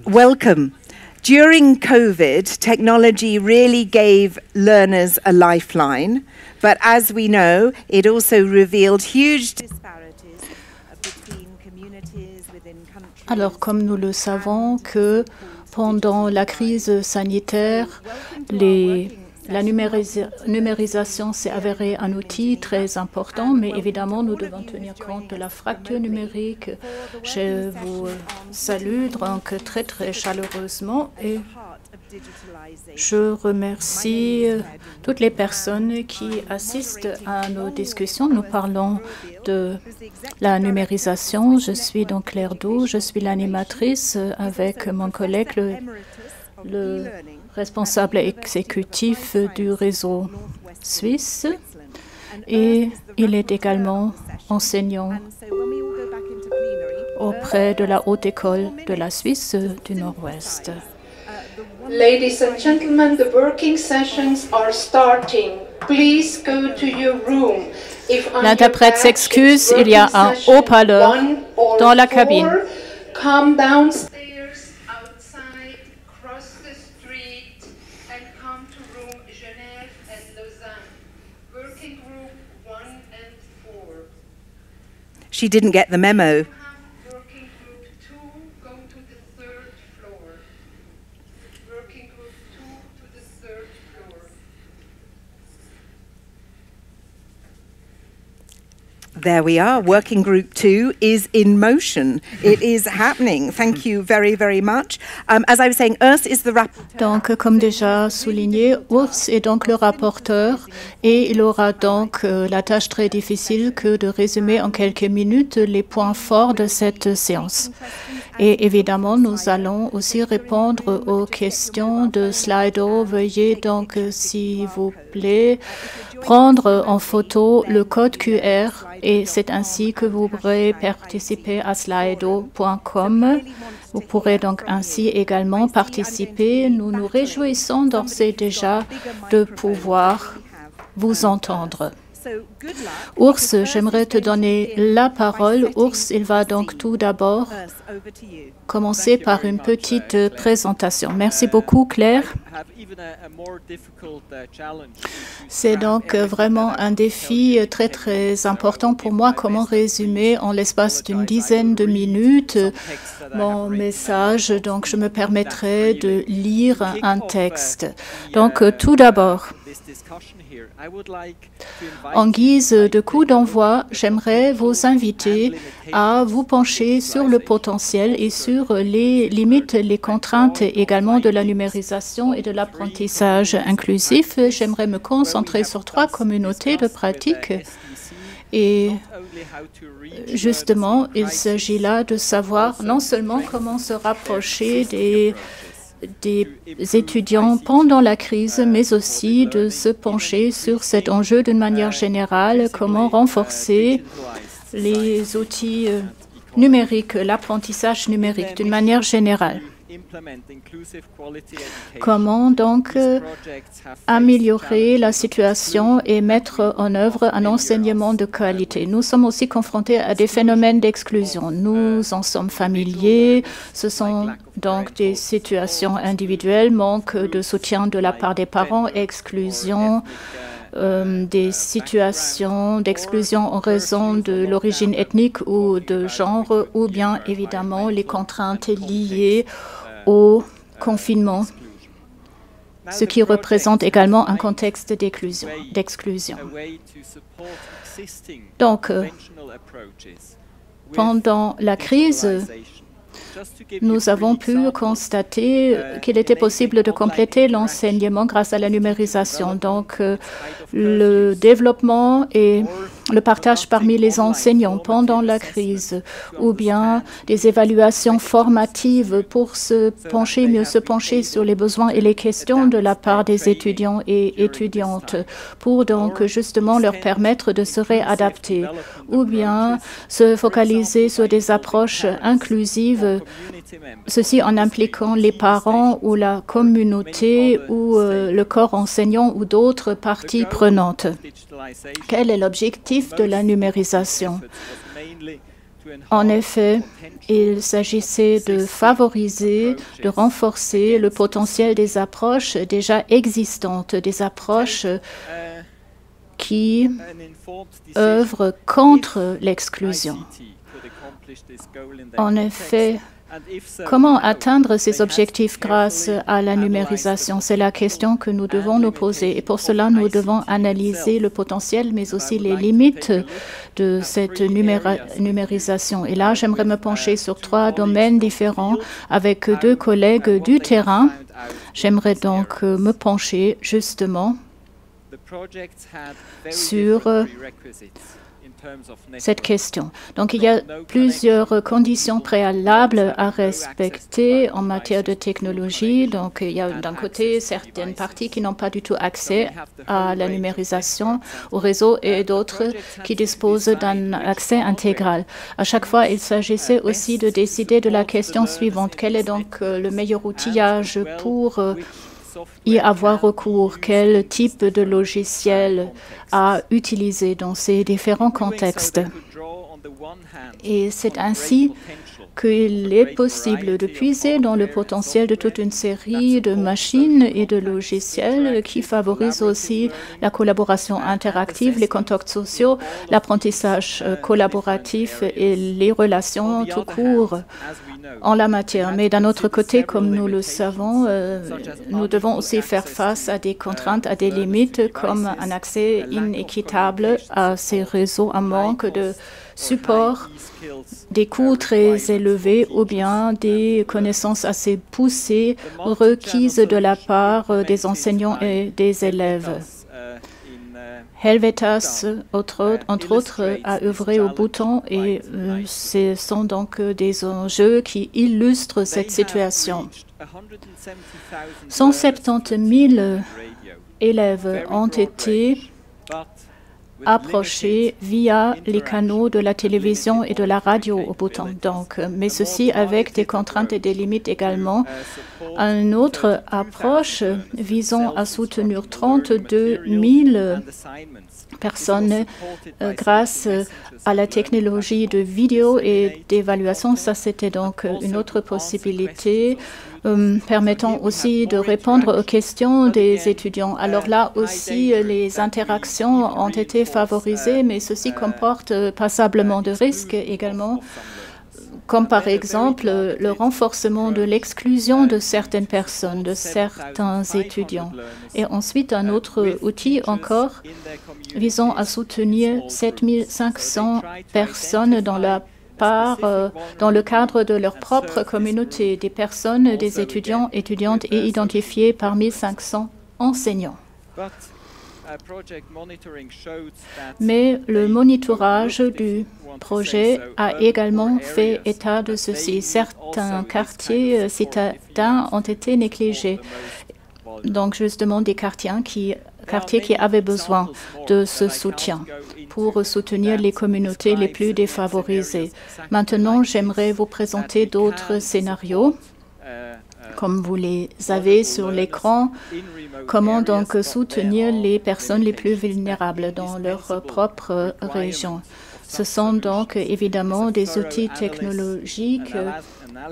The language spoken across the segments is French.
Welcome. During COVID, technology really gave learners a lifeline, but as we know, it also revealed huge disparities between communities within countries. Alors, comme nous le savons, que pendant la crise sanitaire, la numérisation s'est avérée un outil très important, mais évidemment, nous devons tenir compte de la fracture numérique. Je vous salue donc très, très chaleureusement et je remercie toutes les personnes qui assistent à nos discussions. Nous parlons de la numérisation. Je suis donc Claire Doux, je suis l'animatrice avec mon collègue, le responsable exécutif du réseau suisse, et il est également enseignant auprès de la Haute École de la Suisse du Nord-Ouest. Ladies and gentlemen, the working sessions are starting. Please go to your room. L'interprète s'excuse, il y a un haut-parleur dans la cabine. Come downstairs, outside, cross the street, and come to room Genève and Lausanne. Working group 1 and 4. She didn't get the memo. Working group 2, go to the 3rd floor. Working group 2 to the 3rd floor. There we are. Working Group 2 is in motion. It is happening. Thank you very, very much. As I was saying, Urs is the rapporteur. Donc, comme déjà souligné, Urs est donc le rapporteur et il aura donc la tâche très difficile que de résumer en quelques minutes les points forts de cette séance. Et évidemment, nous allons aussi répondre aux questions de Slido. Veuillez donc, s'il vous plaît, prendre en photo le code QR et c'est ainsi que vous pourrez participer à slido.com. Vous pourrez donc ainsi également participer. Nous nous réjouissons d'ores et déjà de pouvoir vous entendre. Urs, j'aimerais te donner la parole. Urs, il va donc tout d'abord commencer par une petite présentation. Merci beaucoup, Claire. C'est donc vraiment un défi très, très important pour moi. Comment résumer en l'espace d'une dizaine de minutes mon message? Donc, je me permettrai de lire un texte. Donc, tout d'abord, en guise de coup d'envoi, j'aimerais vous inviter à vous pencher sur le potentiel et sur les limites, les contraintes également de la numérisation et de l'apprentissage inclusif. J'aimerais me concentrer sur 3 communautés de pratique. Et justement, il s'agit là de savoir non seulement comment se rapprocher des étudiants pendant la crise, mais aussi de se pencher sur cet enjeu d'une manière générale, comment renforcer les outils numériques, l'apprentissage numérique d'une manière générale. Comment donc améliorer la situation et mettre en œuvre un enseignement de qualité? Nous sommes aussi confrontés à des phénomènes d'exclusion. Nous en sommes familiers. Ce sont donc des situations individuelles, manque de soutien de la part des parents, exclusion, des situations d'exclusion en raison de l'origine ethnique ou de genre, ou bien évidemment les contraintes liées au confinement, ce qui représente également un contexte d'exclusion. Donc, pendant la crise, nous avons pu constater qu'il était possible de compléter l'enseignement grâce à la numérisation. Donc, le développement et le partage parmi les enseignants pendant la crise, ou bien des évaluations formatives pour mieux se pencher sur les besoins et les questions de la part des étudiants et étudiantes, pour donc justement leur permettre de se réadapter, ou bien se focaliser sur des approches inclusives, ceci en impliquant les parents ou la communauté ou le corps enseignant ou d'autres parties prenantes. Quel est l'objectif de la numérisation? En effet, il s'agissait de favoriser, de renforcer le potentiel des approches déjà existantes, des approches qui œuvrent contre l'exclusion. En effet, comment atteindre ces objectifs grâce à la numérisation? C'est la question que nous devons nous poser. Et pour cela, nous devons analyser le potentiel, mais aussi les limites de cette numérisation. Et là, j'aimerais me pencher sur 3 domaines différents avec 2 collègues du terrain. J'aimerais donc me pencher justement sur cette question. Donc, il y a plusieurs conditions préalables à respecter en matière de technologie. Donc, il y a d'un côté certaines parties qui n'ont pas du tout accès à la numérisation, au réseau, et d'autres qui disposent d'un accès intégral. À chaque fois, il s'agissait aussi de décider de la question suivante. Quel est donc le meilleur outillage pour y avoir recours? Quel type de logiciel à utiliser dans ces différents contextes? Et c'est ainsi qu'il est possible de puiser dans le potentiel de toute une série de machines et de logiciels qui favorisent aussi la collaboration interactive, les contacts sociaux, l'apprentissage collaboratif et les relations tout court en la matière. Mais d'un autre côté, comme nous le savons, nous devons aussi faire face à des contraintes, à des limites, comme un accès inéquitable à ces réseaux, un manque de support, des coûts très élevés ou bien des connaissances assez poussées requises de la part des enseignants et des élèves. Helvetas, entre autres, a œuvré au bouton et ce sont donc des enjeux qui illustrent cette situation. 170 000 élèves ont été approchés via les canaux de la télévision et de la radio au bouton. Donc, mais ceci avec des contraintes et des limites également. Une autre approche visant à soutenir 32 000 personnes grâce à la technologie de vidéo et d'évaluation. Ça, c'était donc une autre possibilité permettant aussi de répondre aux questions des étudiants. Alors là aussi, les interactions ont été favorisées, mais ceci comporte passablement de risques également, comme par exemple le renforcement de l'exclusion de certaines personnes, de certains étudiants. Et ensuite, un autre outil encore visant à soutenir 7500 personnes dans le cadre de leur propre communauté, des personnes, des étudiants, étudiantes et identifiées parmi 500 enseignants. Mais le monitorage du projet a également fait état de ceci. Certains quartiers citadins ont été négligés. Donc, justement, des quartiers qui avaient besoin de ce soutien pour soutenir les communautés les plus défavorisées. Maintenant, j'aimerais vous présenter d'autres scénarios, comme vous les avez sur l'écran. Comment donc soutenir les personnes les plus vulnérables dans leur propre région? Ce sont donc évidemment des outils technologiques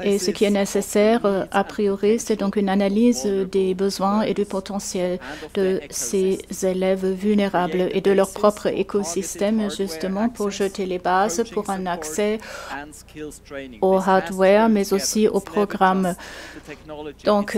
et ce qui est nécessaire, a priori, c'est donc une analyse des besoins et du potentiel de ces élèves vulnérables et de leur propre écosystème, justement, pour jeter les bases pour un accès au hardware, mais aussi au programme. Donc,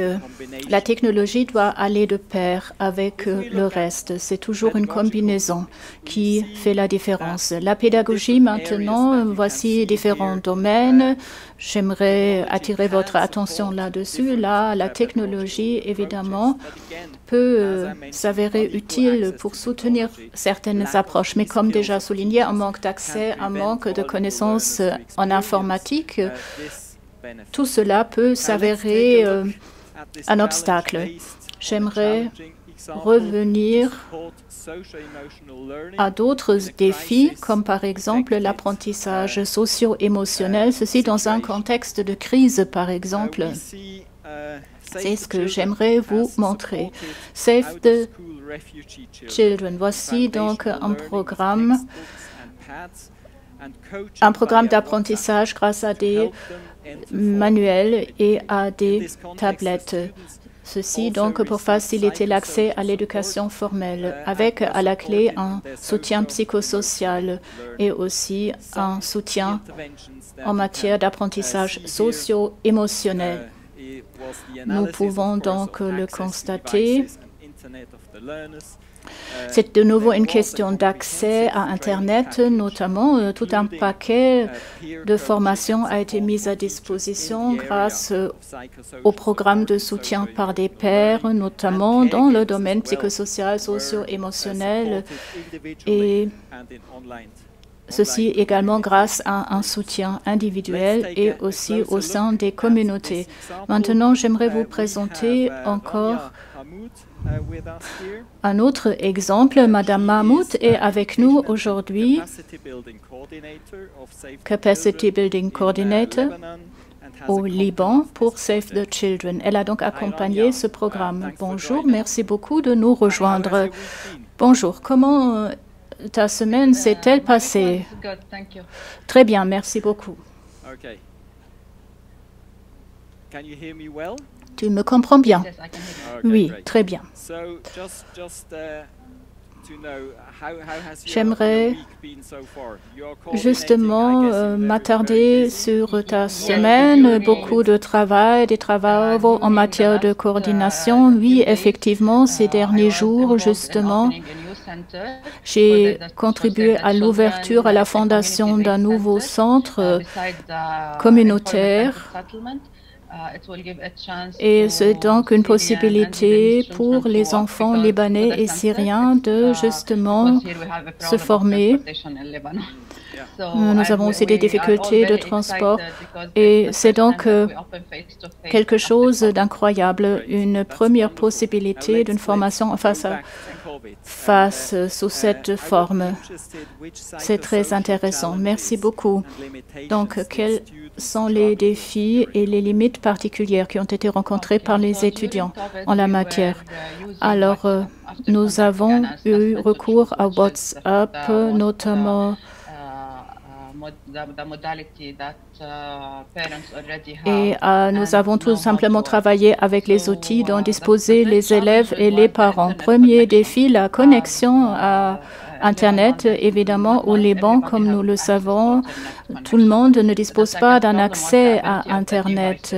la technologie doit aller de pair avec le reste. C'est toujours une combinaison qui fait la différence. La pédagogie, maintenant, voici différents domaines. J'aimerais attirer votre attention là-dessus. Là, la technologie, évidemment, peut s'avérer utile pour soutenir certaines approches. Mais comme déjà souligné, un manque d'accès, un manque de connaissances en informatique, tout cela peut s'avérer un obstacle. J'aimerais revenir à d'autres défis, comme par exemple l'apprentissage socio-émotionnel, ceci dans un contexte de crise, par exemple. C'est ce que j'aimerais vous montrer. Save the Children. Voici donc un programme un programme d'apprentissage grâce à des manuels et à des tablettes. Ceci donc pour faciliter l'accès à l'éducation formelle, avec à la clé un soutien psychosocial et aussi un soutien en matière d'apprentissage socio-émotionnel. Nous pouvons donc le constater. C'est de nouveau une question d'accès à Internet, notamment. Tout un paquet de formations a été mis à disposition grâce au programme de soutien par des pairs, notamment dans le domaine psychosocial, socio-émotionnel, et ceci également grâce à un soutien individuel et aussi au sein des communautés. Maintenant, j'aimerais vous présenter encore un autre exemple. Madame Mahmoud est avec nous aujourd'hui, Capacity Building Coordinator au Liban pour Save the Children. Elle a donc accompagné ce programme. Bonjour, merci beaucoup de nous rejoindre. Bonjour, comment ta semaine s'est-elle passée? Très bien, merci beaucoup. Tu me comprends bien? Oui, très bien. J'aimerais justement m'attarder sur ta semaine. Beaucoup de travail, des travaux en matière de coordination. Oui, effectivement, ces derniers jours, justement, j'ai contribué à l'ouverture, à la fondation d'un nouveau centre communautaire. Et c'est donc une possibilité pour les enfants libanais et syriens de justement se former. Nous avons aussi des difficultés de transport et c'est donc quelque chose d'incroyable, une première possibilité d'une formation face à face sous cette forme. C'est très intéressant. Merci beaucoup. Donc, quels sont les défis et les limites particulières qui ont été rencontrées par les étudiants en la matière? Alors, nous avons eu recours à WhatsApp, notamment, et nous avons tout simplement travaillé avec les outils dont disposaient les élèves et les parents. Premier défi, la connexion à Internet. Évidemment, au Liban, comme nous le savons, tout le monde ne dispose pas d'un accès à Internet.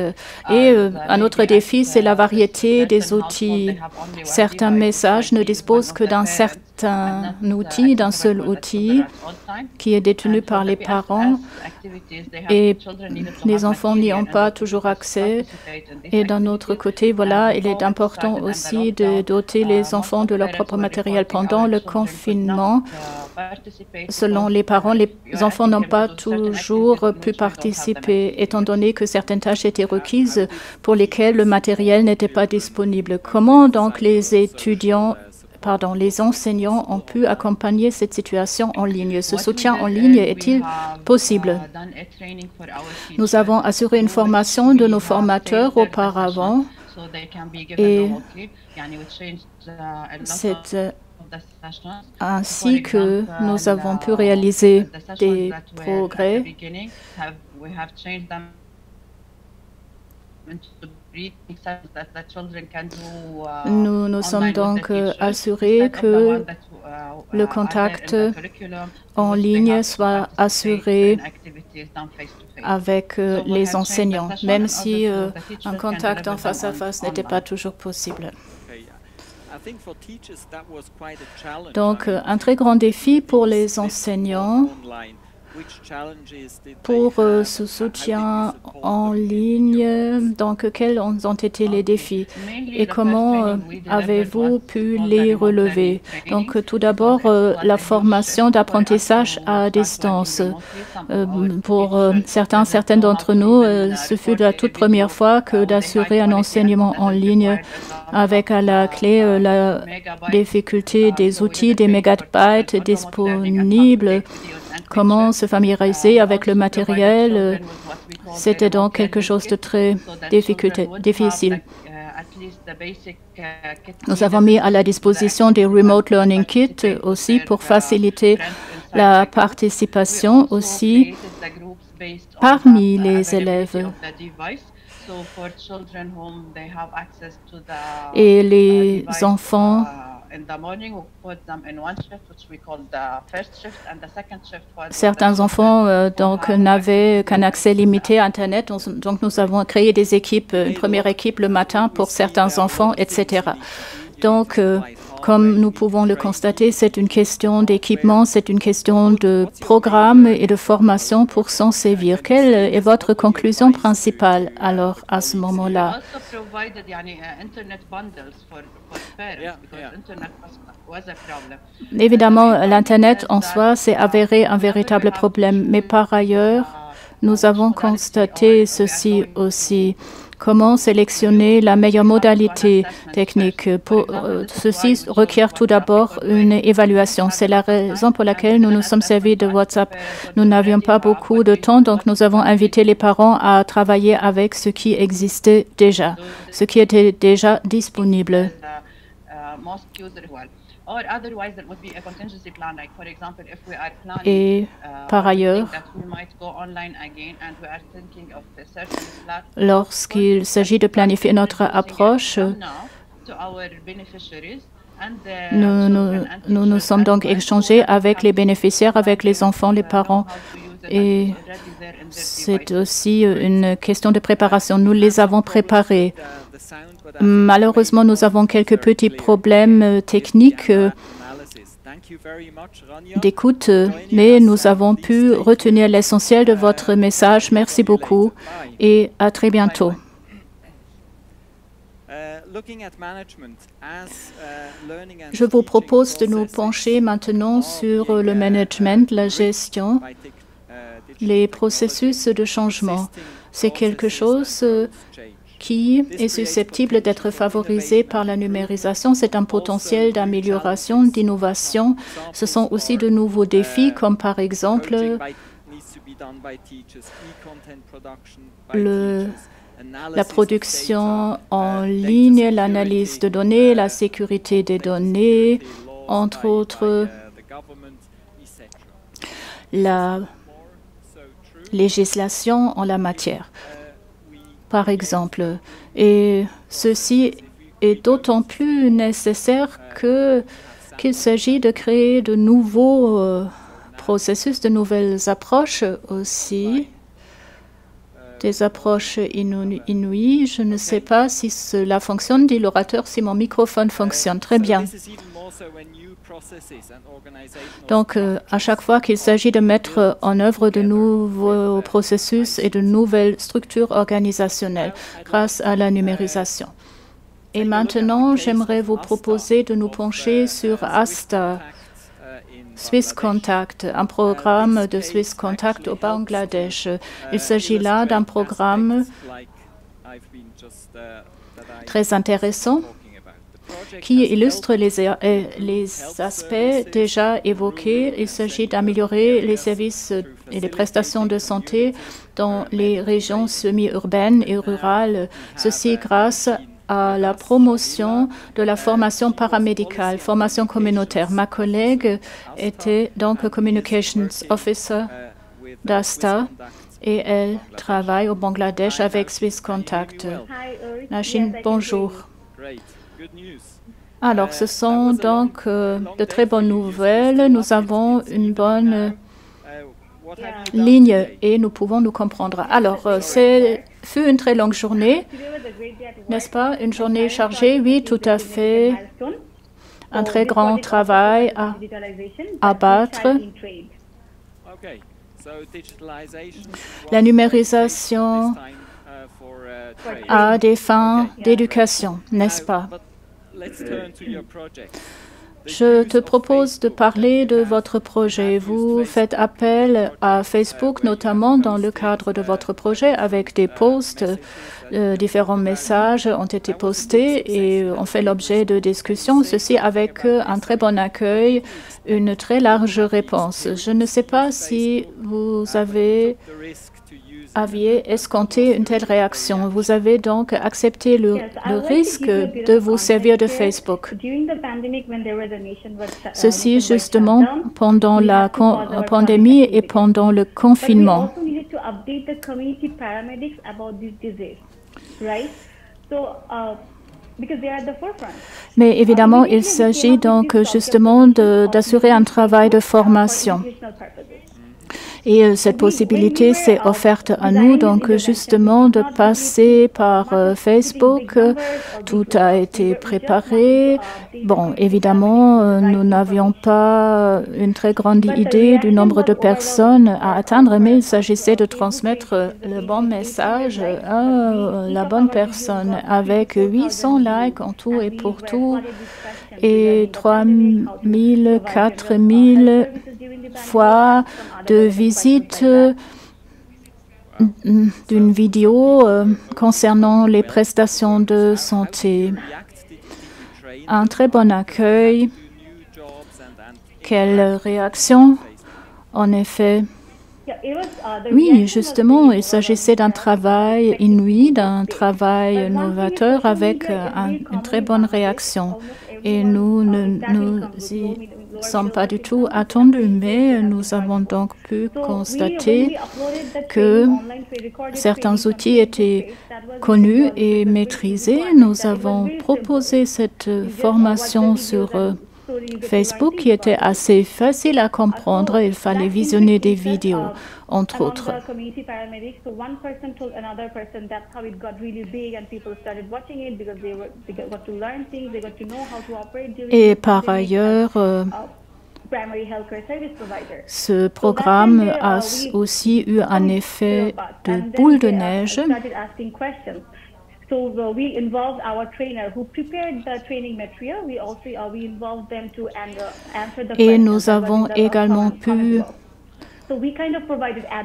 Et un autre défi, c'est la variété des outils. Certains messages ne disposent que d'un certain outil, d'un seul outil, qui est détenu par les parents. Et les enfants n'y ont pas toujours accès. Et d'un autre côté, voilà, il est important aussi de doter les enfants de leur propre matériel. Pendant le confinement, selon les parents, les enfants n'ont pas toujours pu participer, étant donné que certaines tâches étaient requises pour lesquelles le matériel n'était pas disponible. Comment donc les enseignants ont pu accompagner cette situation en ligne? Ce soutien en ligne est-il possible? Nous avons assuré une formation de nos formateurs auparavant et c'est ainsi que nous avons pu réaliser des progrès. Nous nous sommes donc assurés que le contact en ligne soit assuré avec les enseignants, même si un contact en face à face n'était pas toujours possible. Donc, un très grand défi pour les enseignants. Pour ce soutien en ligne, donc quels ont été les défis et comment avez-vous pu les relever? Donc tout d'abord, la formation d'apprentissage à distance. Pour certaines d'entre nous, ce fut la toute première fois que d'assurer un enseignement en ligne avec à la clé la difficulté des outils, des mégabytes disponibles. Comment se familiariser avec le matériel, c'était donc quelque chose de très difficile. Nous avons mis à la disposition des Remote Learning Kits aussi pour faciliter la participation aussi parmi les élèves. Et les enfants, certains enfants donc n'avaient qu'un accès limité à Internet, donc nous avons créé des équipes, une première équipe le matin pour certains enfants, etc. Donc, comme nous pouvons le constater, c'est une question d'équipement, c'est une question de programme et de formation pour s'en servir. Quelle est votre conclusion principale alors à ce moment-là? Évidemment, l'Internet en soi s'est avéré un véritable problème, mais par ailleurs, nous avons constaté ceci aussi. Comment sélectionner la meilleure modalité technique? Ceci requiert tout d'abord une évaluation. C'est la raison pour laquelle nous nous sommes servis de WhatsApp. Nous n'avions pas beaucoup de temps, donc nous avons invité les parents à travailler avec ce qui existait déjà, ce qui était déjà disponible. Et par ailleurs, lorsqu'il s'agit de planifier notre approche, nous sommes donc échangés avec les bénéficiaires, avec les enfants, les parents. Et c'est aussi une question de préparation. Nous les avons préparés. Malheureusement, nous avons quelques petits problèmes techniques d'écoute, mais nous avons pu retenir l'essentiel de votre message. Merci beaucoup et à très bientôt. Je vous propose de nous pencher maintenant sur le management, la gestion, les processus de changement. C'est quelque chose qui est susceptible d'être favorisé par la numérisation. C'est un potentiel d'amélioration, d'innovation. Ce sont aussi de nouveaux défis, comme par exemple la production en ligne, l'analyse de données, la sécurité des données, entre autres, la législation en la matière, par exemple. Et ceci est d'autant plus nécessaire qu'il s'agit de créer de nouveaux processus, de nouvelles approches aussi, des approches inouïes. Je ne sais pas si cela fonctionne, dit l'orateur, si mon microphone fonctionne. Très bien. Donc, à chaque fois qu'il s'agit de mettre en œuvre de nouveaux processus et de nouvelles structures organisationnelles grâce à la numérisation. Et maintenant, j'aimerais vous proposer de nous pencher sur ASTA, Swiss Contact, un programme de Swiss Contact au Bangladesh. Il s'agit là d'un programme très intéressant qui illustre les aspects déjà évoqués. Il s'agit d'améliorer les services et les prestations de santé dans les régions semi-urbaines et rurales, ceci grâce à la promotion de la formation paramédicale, formation communautaire. Ma collègue était donc Communications Officer d'ASTA et elle travaille au Bangladesh avec Swiss Contact. Nachin, bonjour. Alors, ce sont donc de très bonnes nouvelles. Nous avons une bonne ligne et nous pouvons nous comprendre. Alors, fut une très longue journée, n'est-ce pas? Une journée chargée, oui, tout à fait. Un très grand travail à abattre. La numérisation à des fins d'éducation, n'est-ce pas? Je te propose de parler de votre projet. Vous faites appel à Facebook, notamment dans le cadre de votre projet, avec des posts. Différents messages ont été postés et ont fait l'objet de discussions, ceci avec un très bon accueil, une très large réponse. Je ne sais pas si vous avez aviez escompté une telle réaction. Vous avez donc accepté le risque de vous servir de Facebook. Ceci justement pendant la pandémie et pendant le confinement. Mais évidemment, il s'agit donc justement d'assurer un travail de formation. Et cette possibilité s'est offerte à nous, donc justement de passer par Facebook. Tout a été préparé. Bon, évidemment, nous n'avions pas une très grande idée du nombre de personnes à atteindre, mais il s'agissait de transmettre le bon message à la bonne personne avec 800 likes en tout et pour tout et 3000, 4000 fois de visite d'une vidéo concernant les prestations de santé. Un très bon accueil. Quelle réaction, en effet. Oui, justement, il s'agissait d'un travail inouï, d'un travail novateur avec une très bonne réaction. Et nous ne nous y sommes pas du tout attendus, mais nous avons donc pu constater que certains outils étaient connus et maîtrisés. Nous avons proposé cette formation sur Facebook qui était assez facile à comprendre. Il fallait visionner des vidéos, entre autres. Et par ailleurs, ce programme a aussi eu un effet de boule de neige. Et nous avons également pu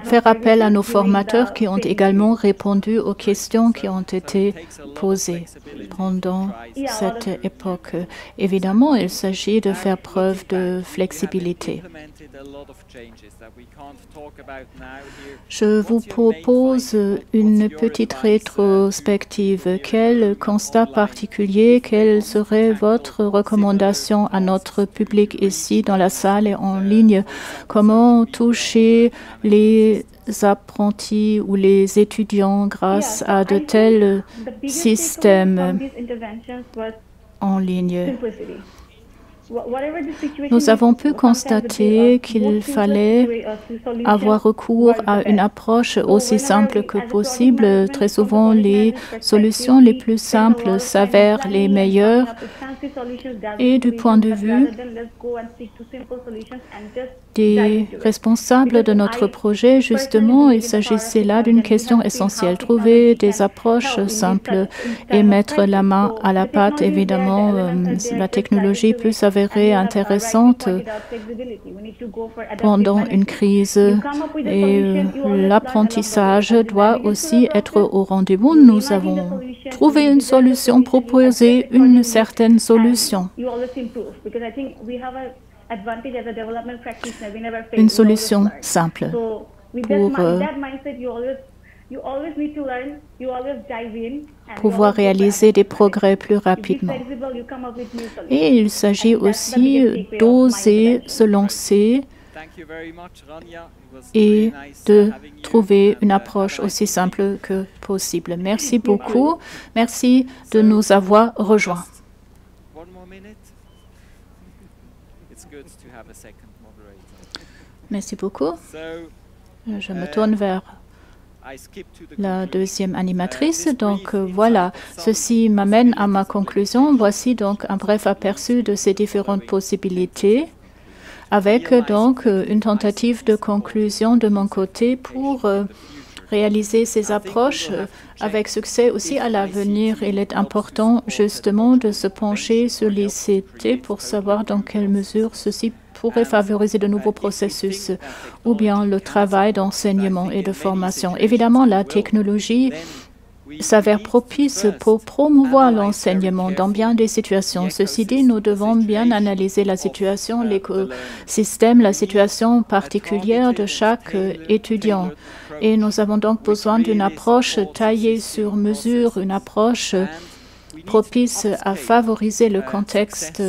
faire appel à nos formateurs qui ont également répondu aux questions qui ont été posées pendant cette époque. Évidemment, il s'agit de faire preuve de flexibilité. Je vous propose une petite rétrospective. Quel constat particulier, quelle serait votre recommandation à notre public ici dans la salle et en ligne? Comment toucher les apprentis ou les étudiants grâce à de tels systèmes en ligne? Nous avons pu constater qu'il fallait avoir recours à une approche aussi simple que possible. Très souvent, les solutions les plus simples s'avèrent les meilleures. Et du point de vue des responsables de notre projet, justement, il s'agissait là d'une question essentielle. Trouver des approches simples et mettre la main à la pâte. Évidemment, la technologie peut s'avérer intéressante pendant une crise et l'apprentissage doit aussi être au rendez-vous. Nous avons trouvé une solution, proposé une certaine solution. Une solution simple pour pouvoir réaliser des progrès plus rapidement. Et il s'agit aussi d'oser se lancer et de trouver une approche aussi simple que possible. Merci beaucoup. Merci de nous avoir rejoints. Merci beaucoup. Je me tourne vers la deuxième animatrice. Donc voilà, ceci m'amène à ma conclusion. Voici donc un bref aperçu de ces différentes possibilités avec donc une tentative de conclusion de mon côté pour réaliser ces approches avec succès aussi à l'avenir. Il est important justement de se pencher sur l'ICT pour savoir dans quelle mesure ceci pourrait favoriser de nouveaux processus ou bien le travail d'enseignement et de formation. Évidemment, la technologie s'avère propice pour promouvoir l'enseignement dans bien des situations. Ceci dit, nous devons bien analyser la situation, l'écosystème, la situation particulière de chaque étudiant. Et nous avons donc besoin d'une approche taillée sur mesure, une approche propice à favoriser le contexte,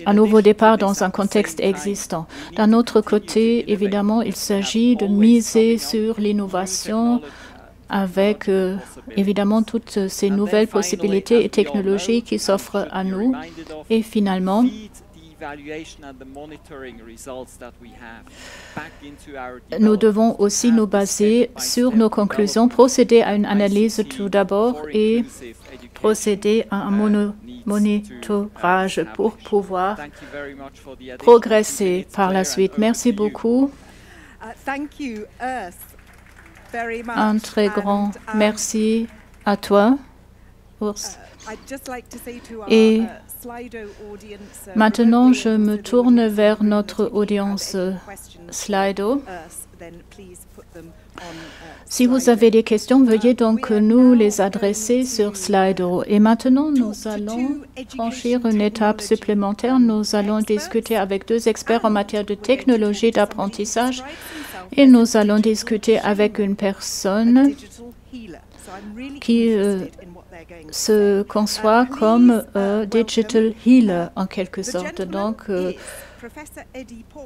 un nouveau départ dans un contexte existant. D'un autre côté, évidemment, il s'agit de miser sur l'innovation avec évidemment toutes ces nouvelles possibilités et technologies qui s'offrent à nous. Et finalement, nous devons aussi nous baser sur nos conclusions, procéder à une analyse tout d'abord et procéder à un monitorage pour pouvoir progresser par la suite. Merci beaucoup. Un très grand merci à toi, Urs. Et maintenant, je me tourne vers notre audience Slido. Si vous avez des questions, veuillez donc nous les adresser sur Slido. Et maintenant, nous allons franchir une étape supplémentaire. Nous allons discuter avec deux experts en matière de technologie d'apprentissage et nous allons discuter avec une personne qui se conçoit comme digital healer en quelque sorte. Donc,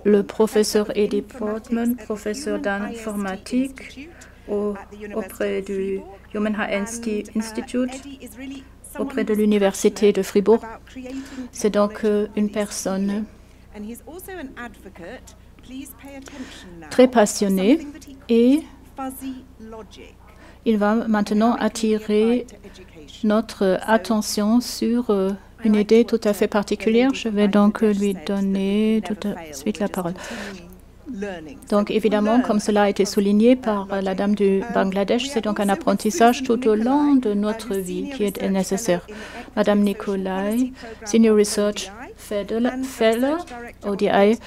le professeur Eddie Portman, professeur d'informatique auprès du Human HNC Institute, auprès de l'Université de Fribourg. C'est donc une personne très passionnée et il va maintenant attirer notre attention sur une idée tout à fait particulière. Je vais donc lui donner tout de suite la parole. Donc évidemment, comme cela a été souligné par la dame du Bangladesh, c'est donc un apprentissage tout au long de notre vie qui est nécessaire. Madame Nicolai, Senior Research Fellow, ODI.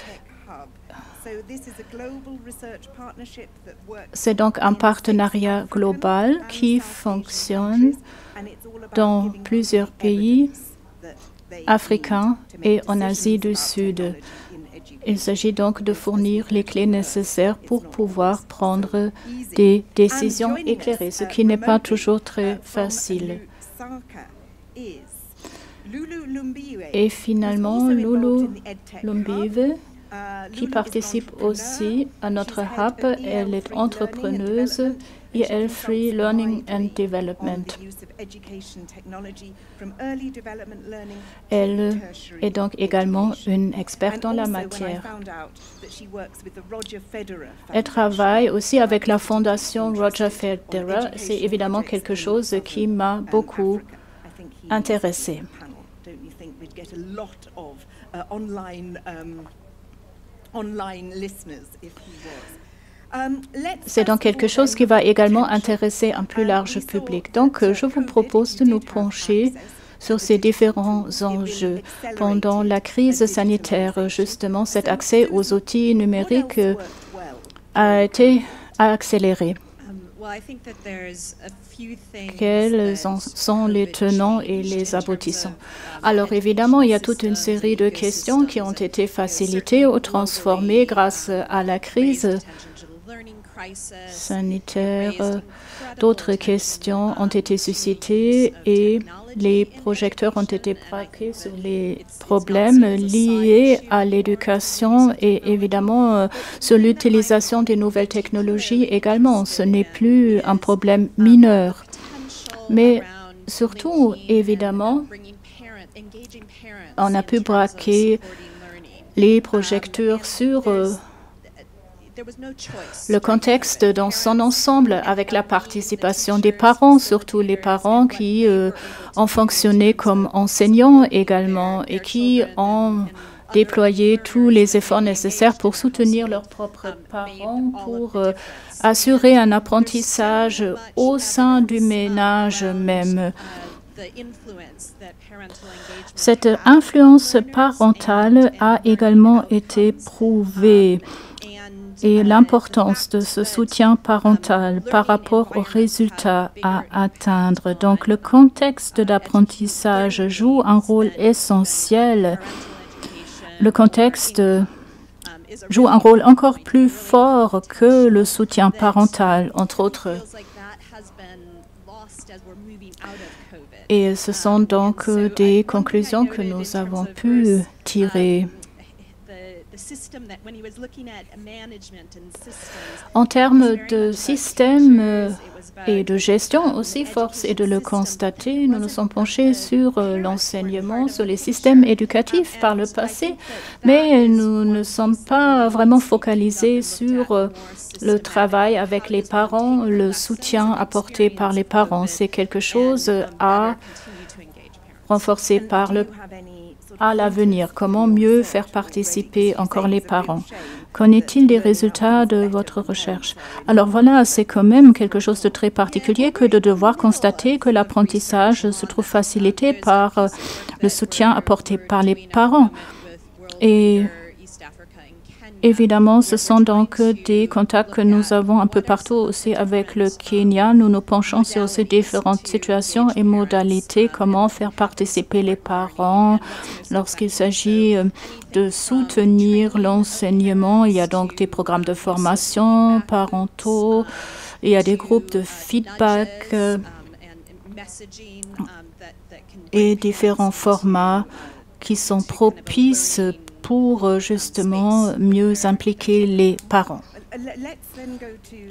C'est donc un partenariat global qui fonctionne dans plusieurs pays africains et en Asie du Sud. Il s'agit donc de fournir les clés nécessaires pour pouvoir prendre des décisions éclairées, ce qui n'est pas toujours très facile. Et finalement, Lulu Lumbiwe, qui participe aussi à notre hub, elle est entrepreneuse IL Free Learning and Development. Elle est donc également une experte en la matière. Elle travaille aussi avec la fondation Roger Federer. C'est évidemment quelque chose qui m'a beaucoup intéressée. C'est donc quelque chose qui va également intéresser un plus large public. Donc, je vous propose de nous pencher sur ces différents enjeux. Pendant la crise sanitaire, justement, cet accès aux outils numériques a été accéléré. Quels en sont les tenants et les aboutissants? Alors évidemment, il y a toute une série de questions qui ont été facilitées ou transformées grâce à la crise sanitaire. D'autres questions ont été suscitées et les projecteurs ont été braqués sur les problèmes liés à l'éducation et évidemment sur l'utilisation des nouvelles technologies également. Ce n'est plus un problème mineur. Mais surtout, évidemment, on a pu braquer les projecteurs sur le contexte dans son ensemble, avec la participation des parents, surtout les parents qui ont fonctionné comme enseignants également et qui ont déployé tous les efforts nécessaires pour soutenir leurs propres parents, pour assurer un apprentissage au sein du ménage même. Cette influence parentale a également été prouvée. Et l'importance de ce soutien parental par rapport aux résultats à atteindre. Donc, le contexte d'apprentissage joue un rôle essentiel. Le contexte joue un rôle encore plus fort que le soutien parental, entre autres. Et ce sont donc des conclusions que nous avons pu tirer. En termes de système et de gestion aussi, force est de le constater, nous nous sommes penchés sur l'enseignement, sur les systèmes éducatifs par le passé, mais nous ne sommes pas vraiment focalisés sur le travail avec les parents, le soutien apporté par les parents. C'est quelque chose à renforcer à l'avenir. Comment mieux faire participer encore les parents? Qu'en est-il des résultats de votre recherche? Alors voilà, c'est quand même quelque chose de très particulier que de devoir constater que l'apprentissage se trouve facilité par le soutien apporté par les parents. Et évidemment, ce sont donc des contacts que nous avons un peu partout aussi avec le Kenya. Nous nous penchons sur ces différentes situations et modalités, comment faire participer les parents lorsqu'il s'agit de soutenir l'enseignement. Il y a donc des programmes de formation parentaux, il y a des groupes de feedback et différents formats qui sont propices pour justement mieux impliquer les parents,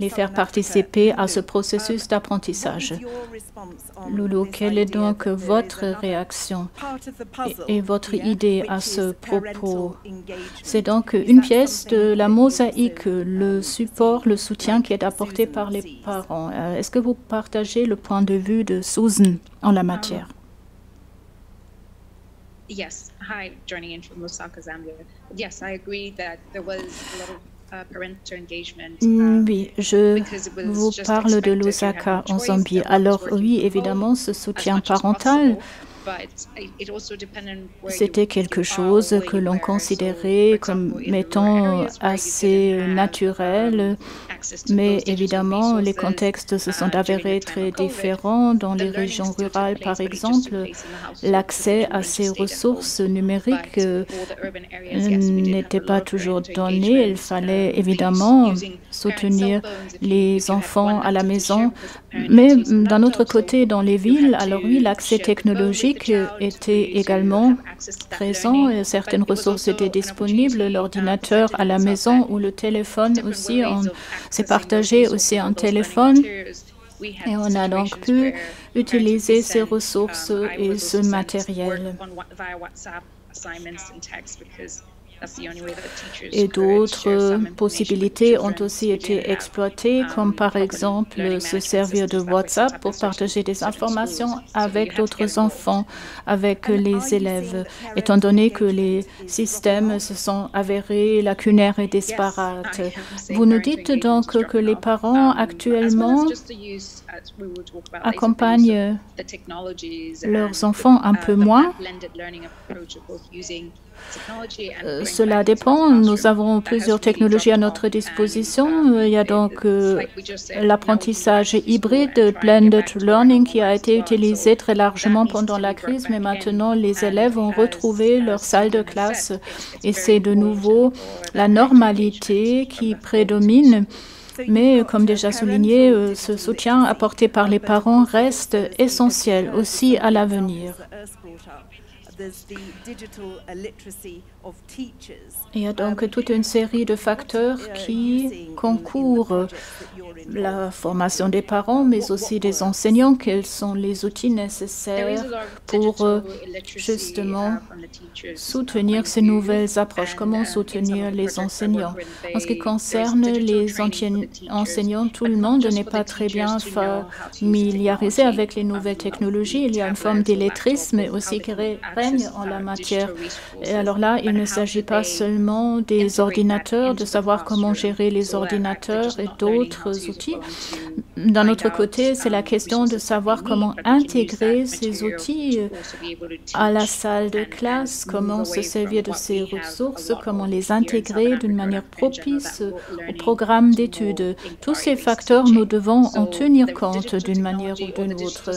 les faire participer à ce processus d'apprentissage. Loulou, quelle est donc votre réaction et votre idée à ce propos? C'est donc une pièce de la mosaïque, le support, le soutien qui est apporté par les parents. Est-ce que vous partagez le point de vue de Susan en la matière? Yes, hi, joining in from Lusaka, Zambia. Yes, I agree that there was a lot of parental engagement. Oui, je vous parle de Lusaka en Zambie. Alors oui, évidemment, ce soutien parental, c'était quelque chose que l'on considérait comme étant assez naturel, mais évidemment, les contextes se sont avérés très différents. Dans les régions rurales, par exemple, l'accès à ces ressources numériques n'était pas toujours donné. Il fallait évidemment soutenir les enfants à la maison, mais d'un autre côté, dans les villes, alors oui, l'accès technologique était également présent et certaines ressources étaient disponibles, l'ordinateur à la maison ou le téléphone aussi, on s'est partagé aussi un téléphone et on a donc pu utiliser ces ressources et ce matériel. Et d'autres possibilités ont aussi été exploitées, comme par exemple se servir de WhatsApp pour partager des informations avec d'autres enfants, avec les élèves, étant donné que les systèmes se sont avérés lacunaires et disparates. Vous nous dites donc que les parents actuellement accompagnent leurs enfants un peu moins. Cela dépend. Nous avons plusieurs technologies à notre disposition. Il y a donc l'apprentissage hybride, blended learning, qui a été utilisé très largement pendant la crise, mais maintenant les élèves ont retrouvé leur salle de classe et c'est de nouveau la normalité qui prédomine. Mais comme déjà souligné, ce soutien apporté par les parents reste essentiel aussi à l'avenir. Il y a donc toute une série de facteurs qui concourent la formation des parents, mais aussi des enseignants. Quels sont les outils nécessaires pour justement soutenir ces nouvelles approches? Comment soutenir les enseignants? En ce qui concerne les enseignants, tout le monde n'est pas très bien familiarisé avec les nouvelles technologies. Il y a une forme d'illettrisme aussi qui règne en la matière. Et alors là, il ne s'agit pas seulement des ordinateurs, de savoir comment gérer les ordinateurs et d'autres outils, d'un autre côté, c'est la question de savoir comment intégrer ces outils à la salle de classe, comment se servir de ces ressources, comment les intégrer d'une manière propice au programme d'études. Tous ces facteurs, nous devons en tenir compte d'une manière ou d'une autre.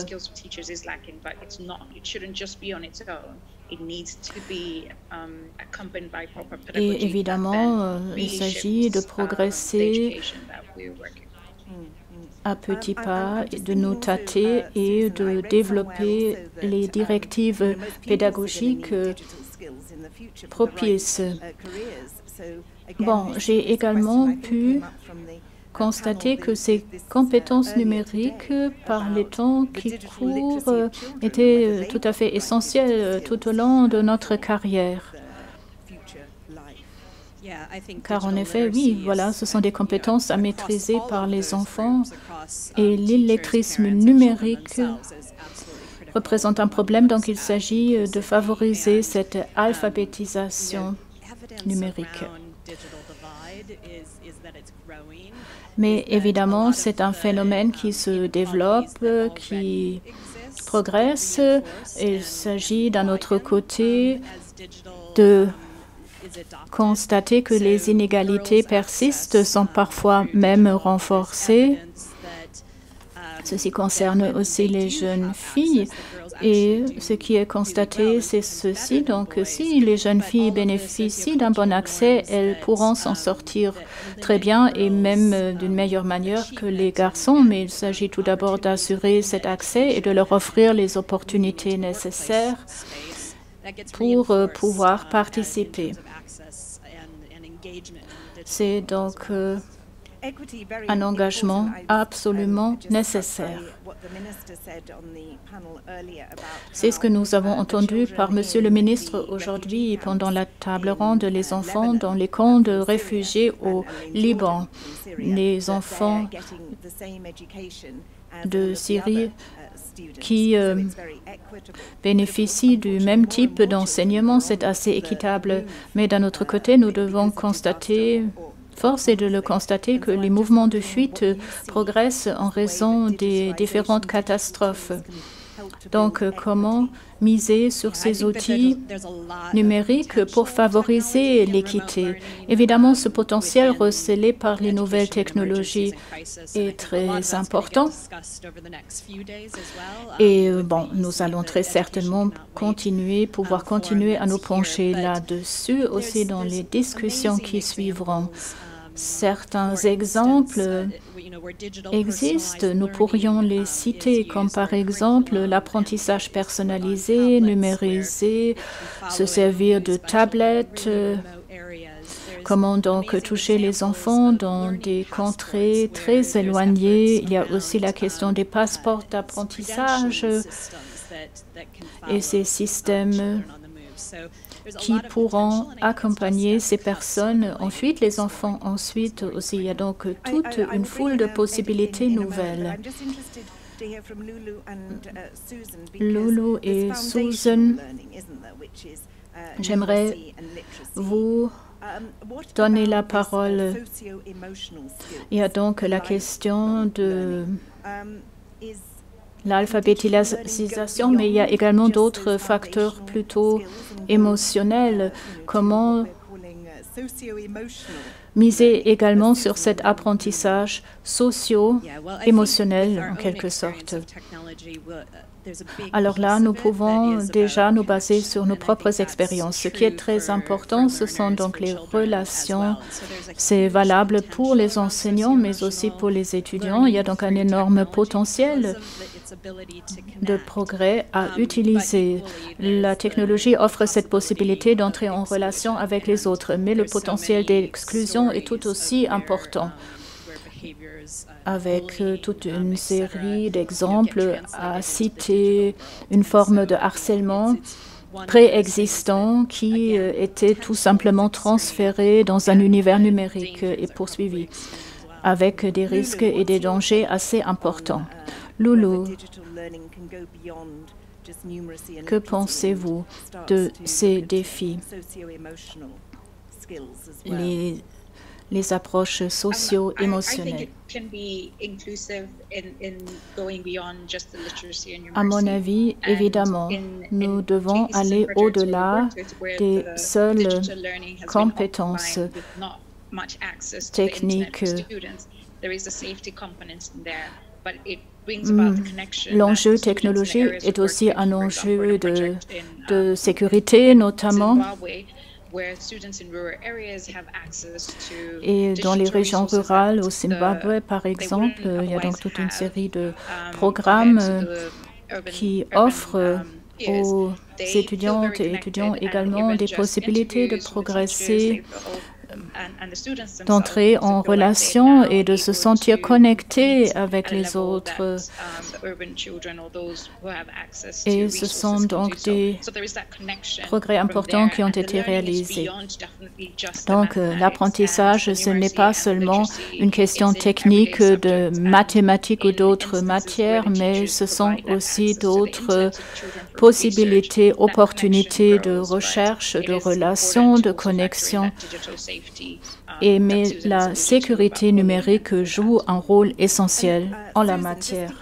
Et évidemment, il s'agit de progresser à petits pas, de nous tâter et de développer les directives pédagogiques propices. Bon, j'ai également pu constater que ces compétences numériques, par les temps qui courent, étaient tout à fait essentielles tout au long de notre carrière. Car en effet, oui, voilà, ce sont des compétences à maîtriser par les enfants et l'illettrisme numérique représente un problème, donc il s'agit de favoriser cette alphabétisation numérique. Mais évidemment, c'est un phénomène qui se développe, qui progresse. Il s'agit d'un autre côté de constater que les inégalités persistent, sont parfois même renforcées. Ceci concerne aussi les jeunes filles. Et ce qui est constaté, c'est ceci. Donc, si les jeunes filles bénéficient d'un bon accès, elles pourront s'en sortir très bien et même d'une meilleure manière que les garçons. Mais il s'agit tout d'abord d'assurer cet accès et de leur offrir les opportunités nécessaires pour pouvoir participer. C'est donc un engagement absolument nécessaire. C'est ce que nous avons entendu par Monsieur le ministre aujourd'hui pendant la table ronde, les enfants dans les camps de réfugiés au Liban. Les enfants de Syrie qui bénéficient du même type d'enseignement, c'est assez équitable. Mais d'un autre côté, nous devons constater, force est de le constater, que les mouvements de fuite progressent en raison des différentes catastrophes. Donc, comment miser sur ces outils numériques pour favoriser l'équité? Évidemment, ce potentiel recélé par les nouvelles technologies est très important. Et bon, nous allons très certainement pouvoir continuer à nous pencher là-dessus aussi dans les discussions qui suivront. Certains exemples existent, nous pourrions les citer, comme par exemple l'apprentissage personnalisé, numérisé, se servir de tablettes, comment donc toucher les enfants dans des contrées très éloignées. Il y a aussi la question des passeports d'apprentissage et ces systèmes qui pourront accompagner ces personnes en fuite, les enfants ensuite aussi. Il y a donc toute une foule de possibilités nouvelles. Lulu et Susan, j'aimerais vous donner la parole. Il y a donc la question de l'alphabétisation, mais il y a également d'autres facteurs plutôt émotionnels. Comment miser également sur cet apprentissage socio-émotionnel, en quelque sorte. Alors là, nous pouvons déjà nous baser sur nos propres expériences. Ce qui est très important, ce sont donc les relations. C'est valable pour les enseignants, mais aussi pour les étudiants. Il y a donc un énorme potentiel de progrès à utiliser. La technologie offre cette possibilité d'entrer en relation avec les autres, mais le potentiel d'exclusion est tout aussi important, avec toute une série d'exemples à citer, une forme de harcèlement préexistant qui était tout simplement transféré dans un univers numérique et poursuivi, avec des risques et des dangers assez importants. Lulu, que pensez-vous de ces défis? les approches socio-émotionnelles. À mon avis, évidemment, nous devons aller au-delà des seules compétences techniques. L'enjeu technologique est aussi un enjeu de sécurité, notamment. Et dans les régions rurales, au Zimbabwe, par exemple, il y a donc toute une série de programmes qui offrent aux étudiantes et étudiants également des possibilités de progresser, d'entrer en relation et de se sentir connectés avec les autres. Et ce sont donc des progrès importants qui ont été réalisés. Donc l'apprentissage, ce n'est pas seulement une question technique de mathématiques ou d'autres matières, mais ce sont aussi d'autres possibilités, opportunités de recherche, de relations, de connexion. Mais la sécurité numérique joue un rôle essentiel en la matière.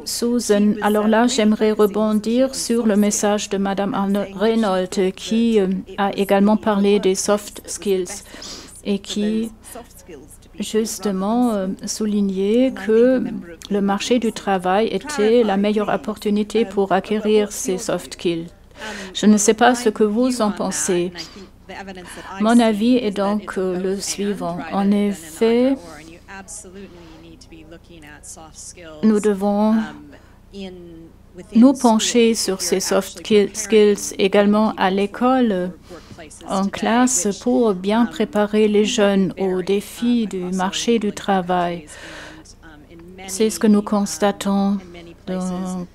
Susan, alors là, j'aimerais rebondir sur le message de Mme Arnold-Reynolds qui a également parlé des soft skills et qui justement soulignait que le marché du travail était la meilleure opportunité pour acquérir ces soft skills. Je ne sais pas ce que vous en pensez. Mon avis est donc le suivant. En effet, nous devons nous pencher sur ces soft skills également à l'école, en classe, pour bien préparer les jeunes aux défis du marché du travail. C'est ce que nous constatons dans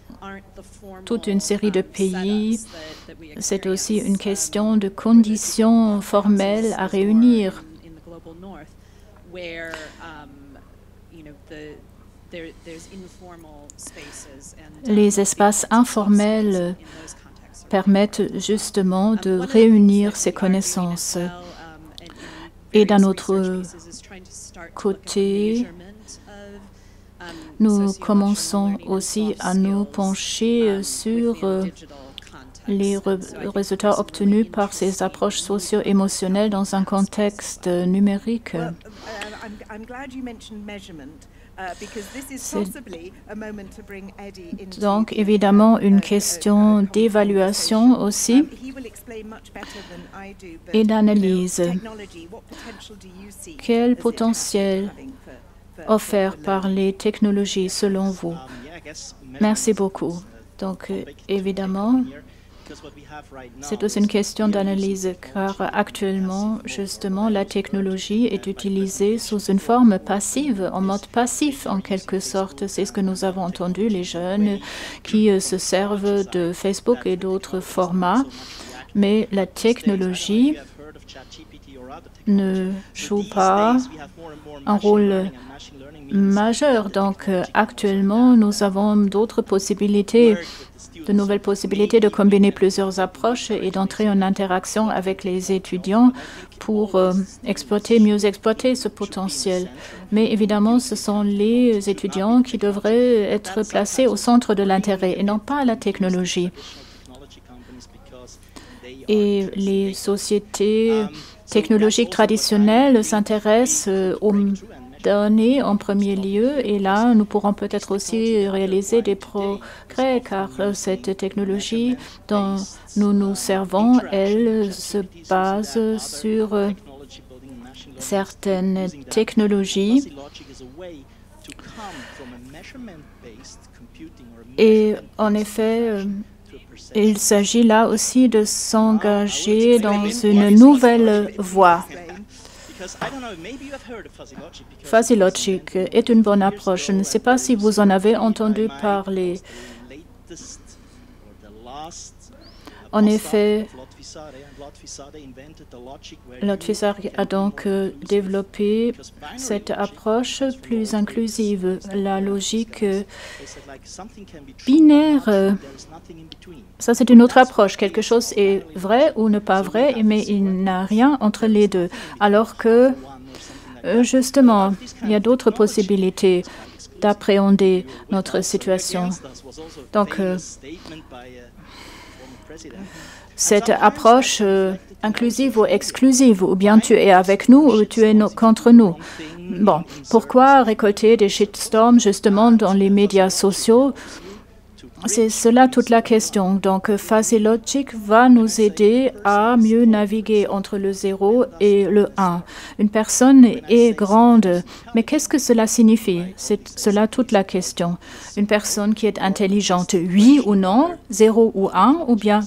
toute une série de pays. C'est aussi une question de conditions formelles à réunir. Les espaces informels permettent justement de réunir ces connaissances. Et d'un autre côté, nous commençons aussi à nous pencher sur les résultats obtenus par ces approches socio-émotionnelles dans un contexte numérique. C'est donc évidemment une question d'évaluation aussi et d'analyse. Quel potentiel offert par les technologies selon vous? Merci beaucoup. Donc évidemment, c'est aussi une question d'analyse car actuellement, justement, la technologie est utilisée sous une forme passive, en mode passif en quelque sorte. C'est ce que nous avons entendu, les jeunes qui se servent de Facebook et d'autres formats. Mais la technologie ne joue pas un rôle majeur. Donc actuellement, nous avons d'autres possibilités, de nouvelles possibilités de combiner plusieurs approches et d'entrer en interaction avec les étudiants pour mieux exploiter ce potentiel. Mais évidemment, ce sont les étudiants qui devraient être placés au centre de l'intérêt et non pas la technologie. Et les sociétés technologiques traditionnelles s'intéressent aux données en premier lieu et là, nous pourrons peut-être aussi réaliser des progrès car cette technologie dont nous nous servons, elle se base sur certaines technologies et en effet, il s'agit là aussi de s'engager dans une nouvelle voie. Fuzzy Logic est une bonne approche. Je ne sais pas si vous en avez entendu parler. En effet, Lotfisar a donc développé cette approche plus inclusive, la logique binaire. Ça, c'est une autre approche. Quelque chose est vrai ou ne pas vrai, mais il n'y a rien entre les deux. Alors que, justement, il y a d'autres possibilités d'appréhender notre situation. Donc, cette approche inclusive ou exclusive, ou bien tu es avec nous ou tu es contre nous. Bon, pourquoi récolter des shitstorms justement dans les médias sociaux? C'est cela toute la question. Donc, Fuzzy Logic va nous aider à mieux naviguer entre le 0 et le 1. Une personne est grande, mais qu'est-ce que cela signifie? C'est cela toute la question. Une personne qui est intelligente, oui ou non, 0 ou 1, ou bien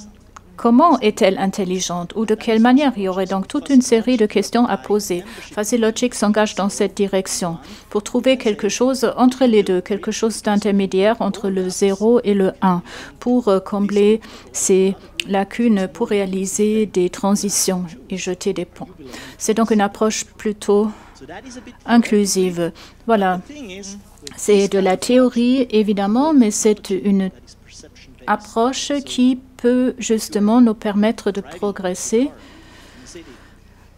comment est-elle intelligente ou de quelle manière? Il y aurait donc toute une série de questions à poser. Fuzzy Logic s'engage dans cette direction pour trouver quelque chose entre les deux, quelque chose d'intermédiaire entre le 0 et le 1 pour combler ces lacunes, pour réaliser des transitions et jeter des ponts. C'est donc une approche plutôt inclusive. Voilà, c'est de la théorie évidemment, mais c'est une approche qui peut justement nous permettre de progresser.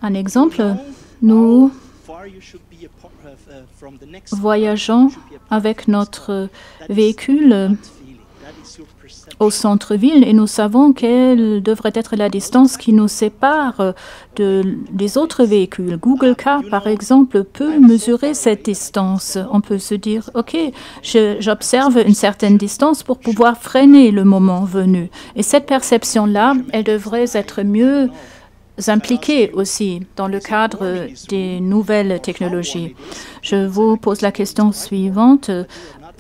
Un exemple, nous voyageons avec notre véhicule au centre-ville et nous savons quelle devrait être la distance qui nous sépare des autres véhicules. Google Car, par exemple, peut mesurer cette distance. On peut se dire, OK, j'observe une certaine distance pour pouvoir freiner le moment venu. Et cette perception-là, elle devrait être mieux impliquée aussi dans le cadre des nouvelles technologies. Je vous pose la question suivante.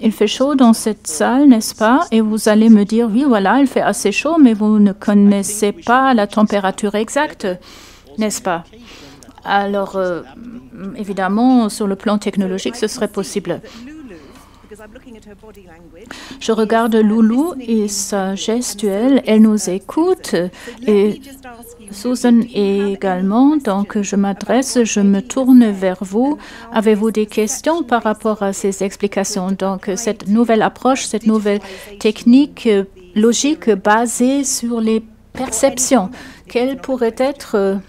Il fait chaud dans cette salle, n'est-ce pas? Et vous allez me dire, oui, voilà, il fait assez chaud, mais vous ne connaissez pas la température exacte, n'est-ce pas? Alors, évidemment, sur le plan technologique, ce serait possible. Je regarde Loulou et sa gestuelle, elle nous écoute et Susan également, donc je me tourne vers vous. Avez-vous des questions par rapport à ces explications? Donc cette nouvelle approche, cette nouvelle technique logique basée sur les perceptions, quelle pourrait être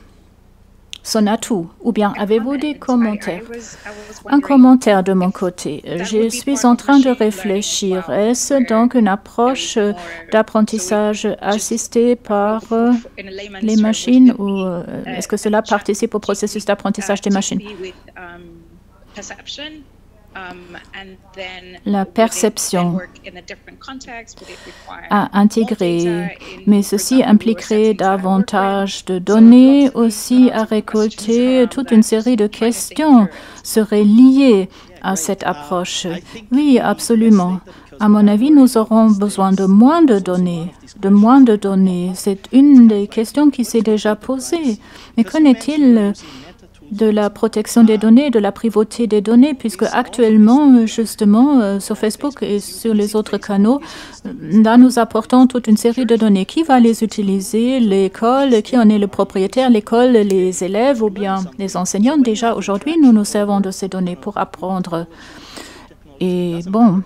son atout? Ou bien avez-vous des commentaires? Un commentaire de mon côté. Je suis en train de réfléchir. Est-ce donc une approche d'apprentissage assistée par les machines ou est-ce que cela participe au processus d'apprentissage des machines? La perception à intégrer, mais ceci impliquerait davantage de données aussi à récolter. Toute une série de questions seraient liées à cette approche. Oui, absolument. À mon avis, nous aurons besoin de moins de données. C'est une des questions qui s'est déjà posée. Mais qu'en est-il de la protection des données, de la privauté des données, puisque actuellement, justement, sur Facebook et sur les autres canaux, là, nous apportons toute une série de données. Qui va les utiliser? L'école, qui en est le propriétaire? L'école, les élèves ou bien les enseignants? Déjà, aujourd'hui, nous nous servons de ces données pour apprendre. Et bon,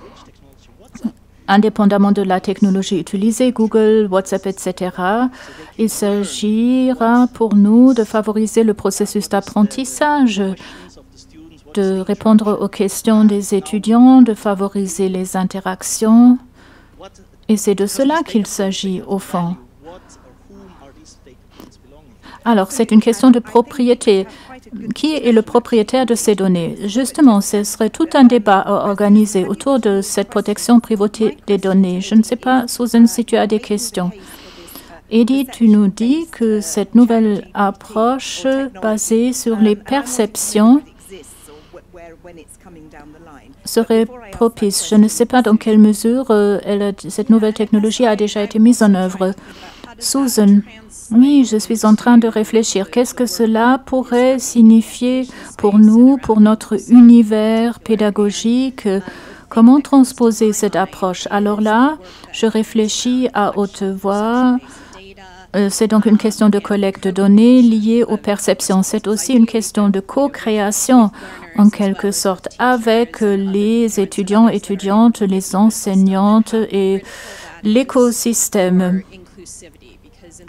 indépendamment de la technologie utilisée, Google, WhatsApp, etc., il s'agira pour nous de favoriser le processus d'apprentissage, de répondre aux questions des étudiants, de favoriser les interactions. Et c'est de cela qu'il s'agit au fond. Alors, c'est une question de propriété. Qui est le propriétaire de ces données? Justement, ce serait tout un débat à organiser autour de cette protection privée des données. Je ne sais pas, Susan, si tu as des questions. Edith, tu nous dis que cette nouvelle approche basée sur les perceptions serait propice. Je ne sais pas dans quelle mesure cette nouvelle technologie a déjà été mise en œuvre. Susan, oui, je suis en train de réfléchir. Qu'est-ce que cela pourrait signifier pour nous, pour notre univers pédagogique? Comment transposer cette approche? Alors là, je réfléchis à haute voix C'est donc une question de collecte de données liée aux perceptions. C'est aussi une question de co-création, en quelque sorte, avec les étudiants, étudiantes, les enseignantes et l'écosystème.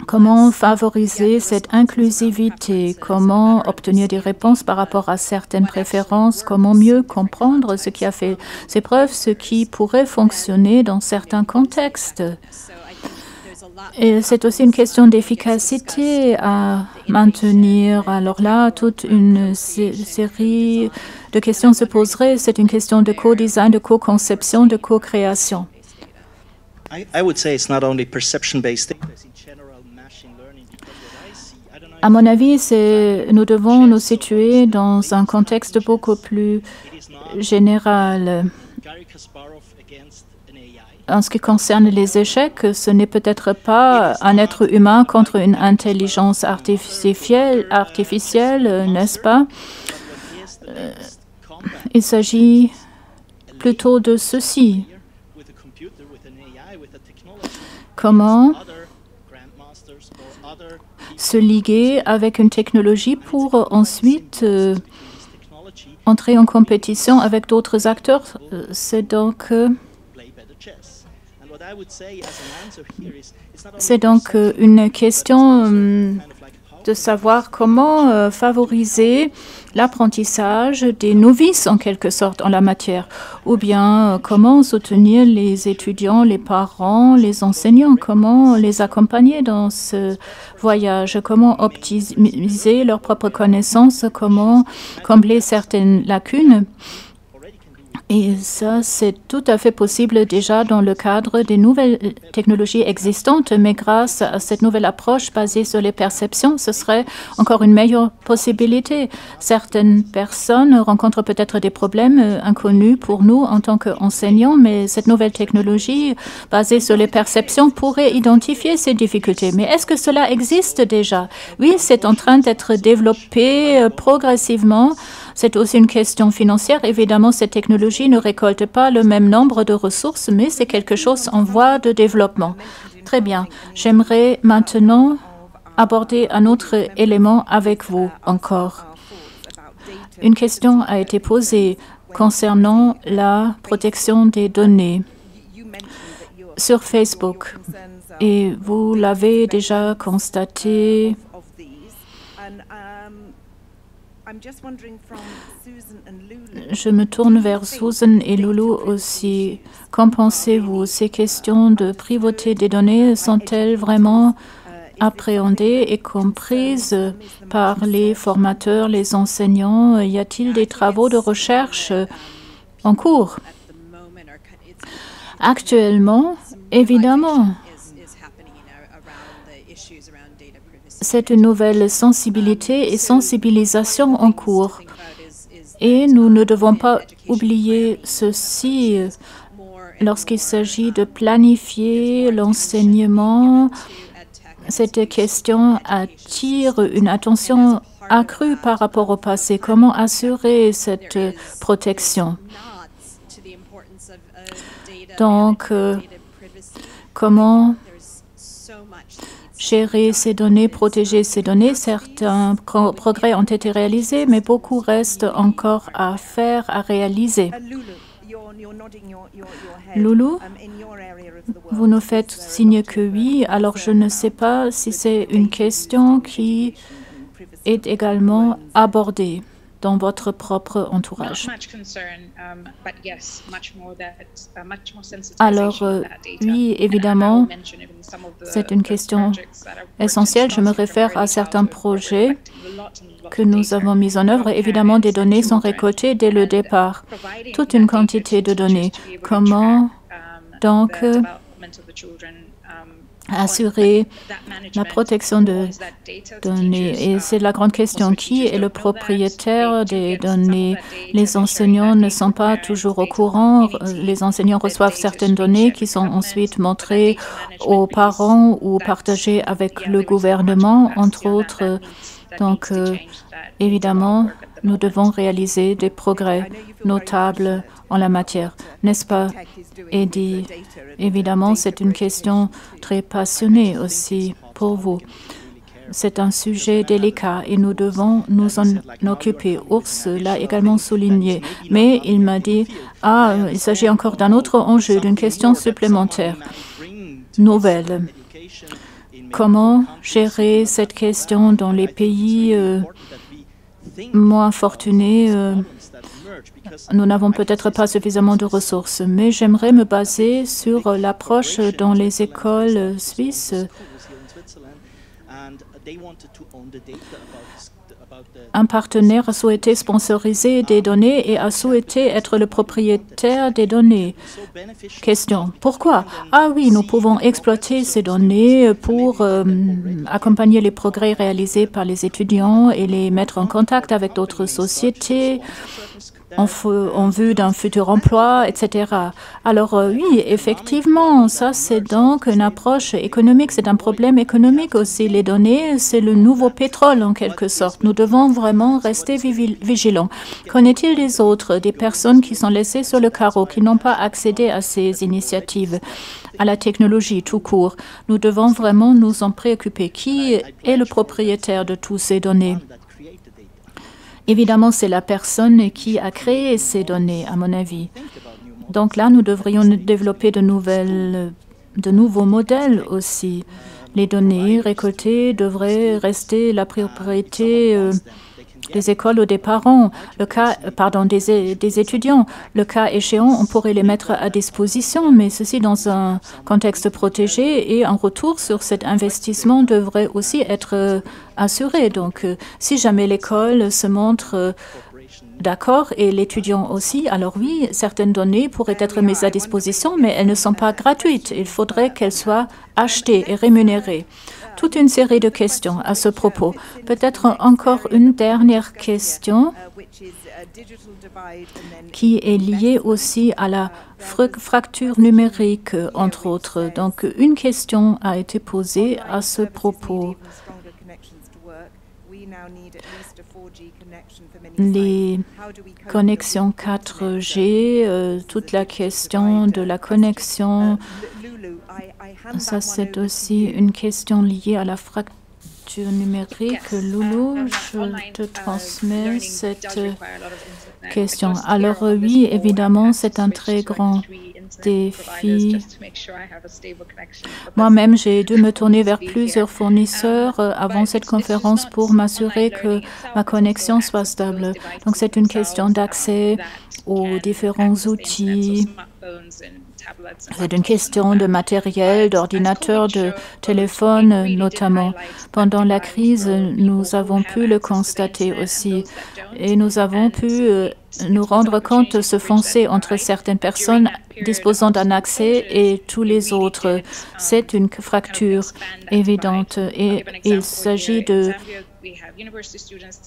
Comment favoriser cette inclusivité? Comment obtenir des réponses par rapport à certaines préférences? Comment mieux comprendre ce qui a fait ses preuves, ce qui pourrait fonctionner dans certains contextes? Et c'est aussi une question d'efficacité à maintenir. Alors là, toute une série de questions se poseraient. C'est une question de co-design, de co-conception, de co-création. À mon avis, nous devons nous situer dans un contexte beaucoup plus général. En ce qui concerne les échecs, ce n'est peut-être pas un être humain contre une intelligence artificielle, n'est-ce pas? Il s'agit plutôt de ceci. Comment se liguer avec une technologie pour ensuite entrer en compétition avec d'autres acteurs? C'est donc une question de savoir comment favoriser l'apprentissage des novices, en quelque sorte, en la matière, ou bien comment soutenir les étudiants, les parents, les enseignants, comment les accompagner dans ce voyage, comment optimiser leurs propres connaissances, comment combler certaines lacunes. Et ça, c'est tout à fait possible déjà dans le cadre des nouvelles technologies existantes, mais grâce à cette nouvelle approche basée sur les perceptions, ce serait encore une meilleure possibilité. Certaines personnes rencontrent peut-être des problèmes inconnus pour nous en tant qu'enseignants, mais cette nouvelle technologie basée sur les perceptions pourrait identifier ces difficultés. Mais est-ce que cela existe déjà? Oui, c'est en train d'être développé progressivement. C'est aussi une question financière. Évidemment, cette technologie ne récolte pas le même nombre de ressources, mais c'est quelque chose en voie de développement. Très bien. J'aimerais maintenant aborder un autre élément avec vous encore. Une question a été posée concernant la protection des données sur Facebook. Et vous l'avez déjà constaté. Je me tourne vers Susan et Lulu aussi. Qu'en pensez-vous? Ces questions de privauté des données sont-elles vraiment appréhendées et comprises par les formateurs, les enseignants? Y a-t-il des travaux de recherche en cours? Actuellement, évidemment, c'est une nouvelle sensibilité et sensibilisation en cours. Et nous ne devons pas oublier ceci lorsqu'il s'agit de planifier l'enseignement. Cette question attire une attention accrue par rapport au passé. Comment assurer cette protection? Donc, comment gérer ces données, protéger ces données? Certains progrès ont été réalisés, mais beaucoup reste encore à faire, à réaliser. Loulou, vous nous faites signe que oui, alors je ne sais pas si c'est une question qui est également abordée dans votre propre entourage. Alors, oui, évidemment, c'est une question essentielle. Je me réfère à certains projets que nous avons mis en œuvre. Évidemment, des données sont récoltées dès le départ. Toute une quantité de données. Comment, donc, assurer la protection de données. Et c'est la grande question. Qui est le propriétaire des données? Les enseignants ne sont pas toujours au courant. Les enseignants reçoivent certaines données qui sont ensuite montrées aux parents ou partagées avec le gouvernement, entre autres. Donc, évidemment, nous devons réaliser des progrès notables en la matière. n'est-ce pas, Eddie? Évidemment, c'est une question très passionnée aussi pour vous. C'est un sujet délicat et nous devons nous en occuper. Urs l'a également souligné. Mais il m'a dit, il s'agit encore d'un autre enjeu, d'une question supplémentaire, nouvelle. Comment gérer cette question dans les pays moins fortunés? Nous n'avons peut-être pas suffisamment de ressources, mais j'aimerais me baser sur l'approche dans les écoles suisses. Un partenaire a souhaité sponsoriser des données et a souhaité être le propriétaire des données. Question, pourquoi? Oui, nous pouvons exploiter ces données pour accompagner les progrès réalisés par les étudiants et les mettre en contact avec d'autres sociétés en vue d'un futur emploi, etc. Alors oui, effectivement, ça c'est donc une approche économique, c'est un problème économique aussi. Les données, c'est le nouveau pétrole en quelque sorte. Nous devons vraiment rester vigilants. Qu'en est-il des autres, des personnes qui sont laissées sur le carreau, qui n'ont pas accédé à ces initiatives, à la technologie tout court? Nous devons vraiment nous en préoccuper. Qui est le propriétaire de toutes ces données? Évidemment, c'est la personne qui a créé ces données, à mon avis. Donc là, nous devrions développer de nouveaux modèles aussi. Les données récoltées devraient rester la propriété des écoles ou des parents, des étudiants. Le cas échéant, on pourrait les mettre à disposition, mais ceci dans un contexte protégé et un retour sur cet investissement devrait aussi être assuré. Donc, si jamais l'école se montre d'accord et l'étudiant aussi, alors oui, certaines données pourraient être mises à disposition, mais elles ne sont pas gratuites. Il faudrait qu'elles soient achetées et rémunérées. Toute une série de questions à ce propos. Peut-être encore une dernière question qui est liée aussi à la fracture numérique, entre autres. Donc, une question a été posée à ce propos. Les connexions 4G, toute la question de la connexion, ça c'est aussi une question liée à la fracture numérique. Loulou, je te transmets cette question. Alors oui, évidemment, c'est un très grand défi. Moi-même, j'ai dû me tourner vers plusieurs fournisseurs avant cette conférence pour m'assurer que ma connexion soit stable. Donc, c'est une question d'accès aux différents outils. C'est une question de matériel, d'ordinateur, de téléphone notamment. Pendant la crise, nous avons pu le constater aussi et nous avons pu nous rendre compte de ce fossé entre certaines personnes disposant d'un accès et tous les autres. C'est une fracture évidente et il s'agit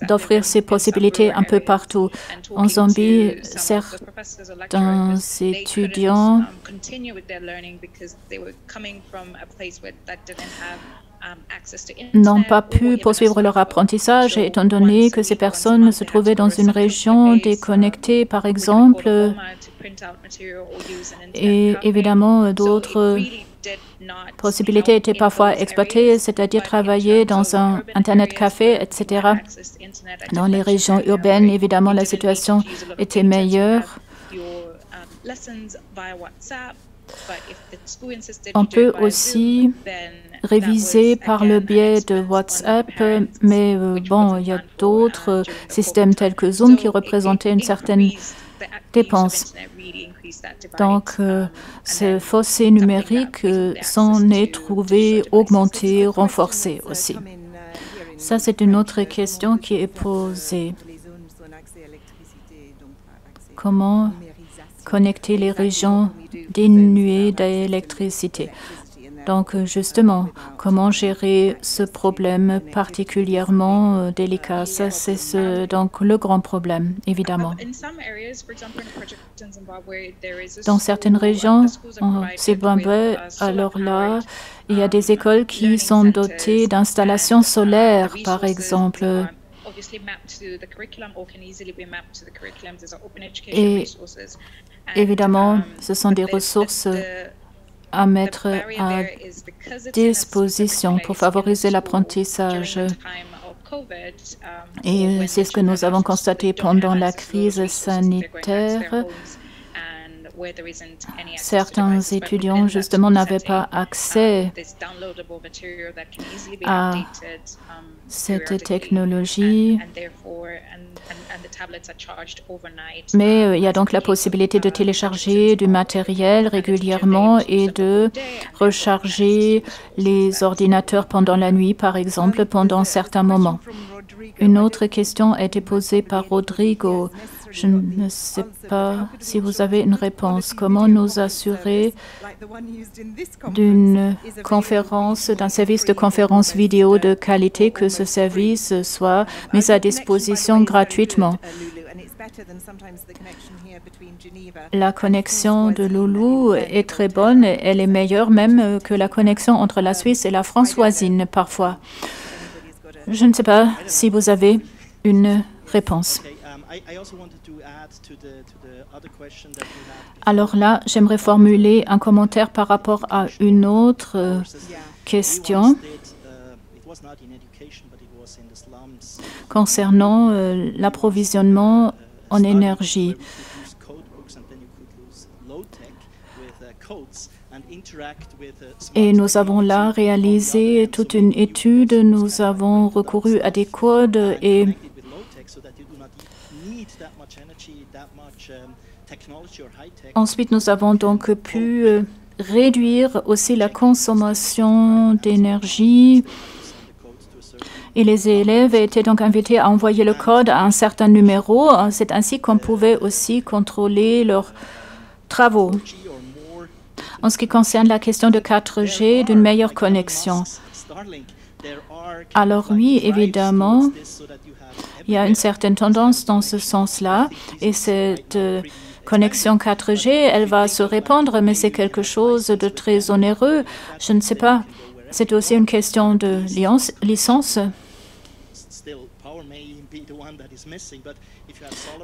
d'offrir ces possibilités un peu partout. En Zambie, certains étudiants n'ont pas pu poursuivre leur apprentissage étant donné que ces personnes se trouvaient dans une région déconnectée, par exemple, et évidemment d'autres possibilités étaient parfois exploitées, c'est-à-dire travailler dans un Internet café, etc. Dans les régions urbaines, évidemment, la situation était meilleure. On peut aussi réviser par le biais de WhatsApp, mais bon, il y a d'autres systèmes tels que Zoom qui représentaient une certaine dépense. Donc, ce fossé numérique s'en est trouvé augmenté, renforcé aussi. Ça, c'est une autre question qui est posée. Comment connecter les régions dénuées d'électricité? Donc, justement, comment gérer ce problème particulièrement délicat? Ça, c'est donc le grand problème, évidemment. Dans certaines régions, en Zimbabwe, alors là, il y a des écoles qui sont dotées d'installations solaires, par exemple. Et Évidemment, ce sont des ressources à mettre à disposition pour favoriser l'apprentissage. Et c'est ce que nous avons constaté pendant la crise sanitaire. Certains étudiants, justement, n'avaient pas accès à cette technologie. Mais il y a donc la possibilité de télécharger du matériel régulièrement et de recharger les ordinateurs pendant la nuit, par exemple, pendant certains moments. Une autre question a été posée par Rodrigo. Je ne sais pas si vous avez une réponse. Comment nous assurer d'une conférence, d'un service de conférence vidéo de qualité, que ce service soit mis à disposition gratuitement? La connexion de Loulou est très bonne. Elle est meilleure même que la connexion entre la Suisse et la France voisine parfois. Je ne sais pas si vous avez une réponse. Alors là, j'aimerais formuler un commentaire par rapport à une autre question concernant l'approvisionnement en énergie. Et nous avons là réalisé toute une étude, nous avons recouru à des codes et ensuite nous avons donc pu réduire aussi la consommation d'énergie et les élèves étaient donc invités à envoyer le code à un certain numéro. C'est ainsi qu'on pouvait aussi contrôler leurs travaux. En ce qui concerne la question de 4G, d'une meilleure connexion. Alors oui, évidemment, il y a une certaine tendance dans ce sens-là et cette connexion 4G, elle va se répandre, mais c'est quelque chose de très onéreux. Je ne sais pas, c'est aussi une question de licence.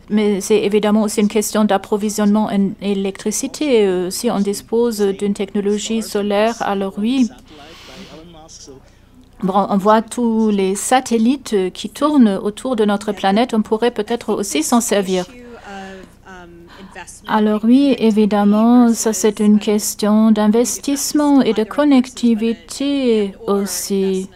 Mais c'est évidemment aussi une question d'approvisionnement en électricité. Si on dispose d'une technologie solaire, alors oui. Bon, on voit tous les satellites qui tournent autour de notre planète. On pourrait peut-être aussi s'en servir. Alors oui, évidemment, ça c'est une question d'investissement et de connectivité aussi.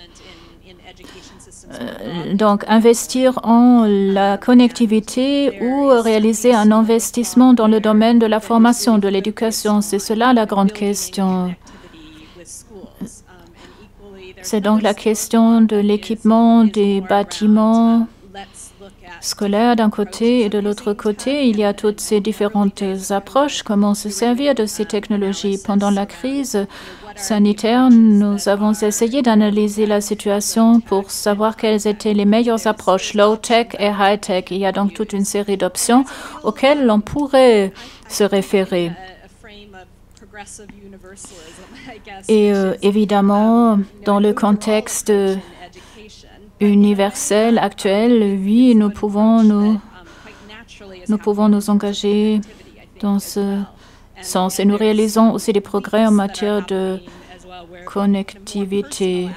Donc, investir en la connectivité ou réaliser un investissement dans le domaine de la formation, de l'éducation, c'est cela la grande question. C'est donc la question de l'équipement des bâtiments scolaires d'un côté et de l'autre côté. Il y a toutes ces différentes approches, comment se servir de ces technologies. Pendant la crise sanitaire, nous avons essayé d'analyser la situation pour savoir quelles étaient les meilleures approches, low-tech et high-tech. Il y a donc toute une série d'options auxquelles l'on pourrait se référer. Et évidemment, dans le contexte universel actuel, oui, nous pouvons nous engager dans ce sens. Et nous réalisons aussi des progrès en matière de connectivité.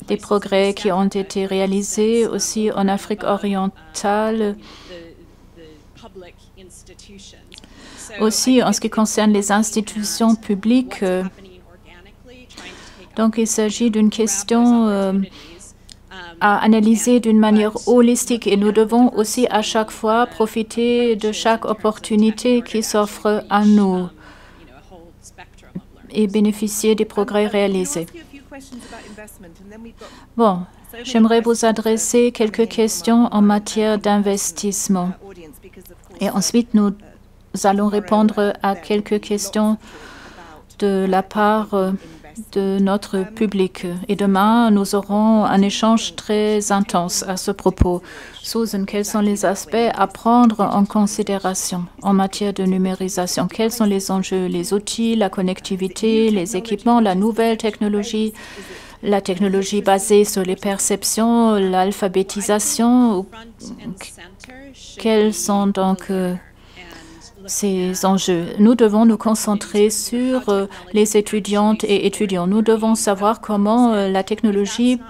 Des progrès qui ont été réalisés aussi en Afrique orientale. Aussi en ce qui concerne les institutions publiques. Donc il s'agit d'une question à analyser d'une manière holistique et nous devons aussi à chaque fois profiter de chaque opportunité qui s'offre à nous et bénéficier des progrès réalisés. Bon, j'aimerais vous adresser quelques questions en matière d'investissement. Et ensuite, nous allons répondre à quelques questions de la part de notre public. Et demain, nous aurons un échange très intense à ce propos. Susan, quels sont les aspects à prendre en considération en matière de numérisation? Quels sont les enjeux, les outils, la connectivité, les équipements, la nouvelle technologie, la technologie basée sur les perceptions, l'alphabétisation? Quels sont donc ces enjeux? Nous devons nous concentrer sur les étudiantes et étudiants. Nous devons savoir comment la technologie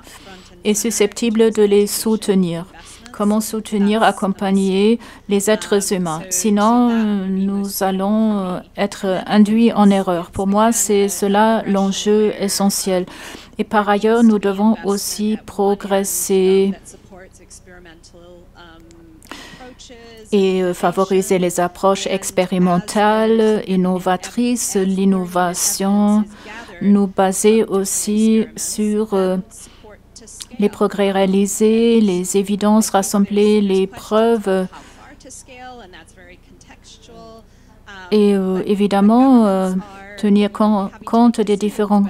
est susceptible de les soutenir. Comment soutenir, accompagner les êtres humains. Sinon, nous allons être induits en erreur. Pour moi, c'est cela l'enjeu essentiel. Et par ailleurs, nous devons aussi progresser et favoriser les approches expérimentales, innovatrices, l'innovation, nous baser aussi sur les progrès réalisés, les évidences rassemblées, les preuves et évidemment tenir compte des différents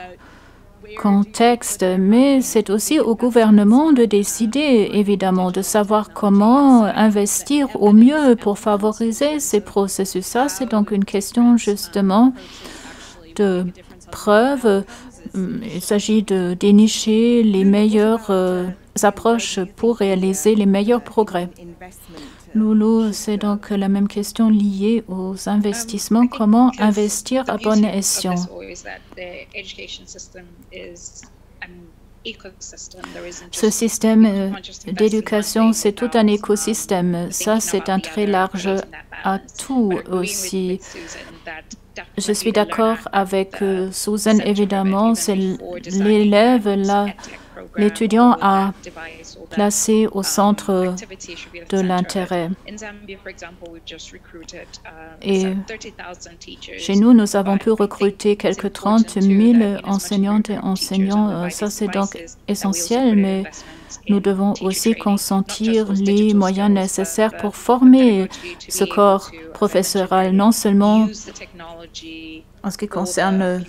contexte, mais c'est aussi au gouvernement de décider, évidemment, de savoir comment investir au mieux pour favoriser ces processus. Ça, c'est donc une question, justement, de preuves. Il s'agit de dénicher les meilleures approches pour réaliser les meilleurs progrès. Loulou, c'est donc la même question liée aux investissements. Comment investir à bon escient? Ce système d'éducation, c'est tout un écosystème. Ça, c'est un très large atout aussi. Je suis d'accord avec Susan, évidemment, c'est l'élève, l'étudiant à placer au centre de l'intérêt. Et chez nous, nous avons pu recruter quelques 30 000 enseignantes et enseignants. Ça, c'est donc essentiel, mais nous devons aussi consentir les moyens nécessaires pour former ce corps professoral, non seulement en ce qui concerne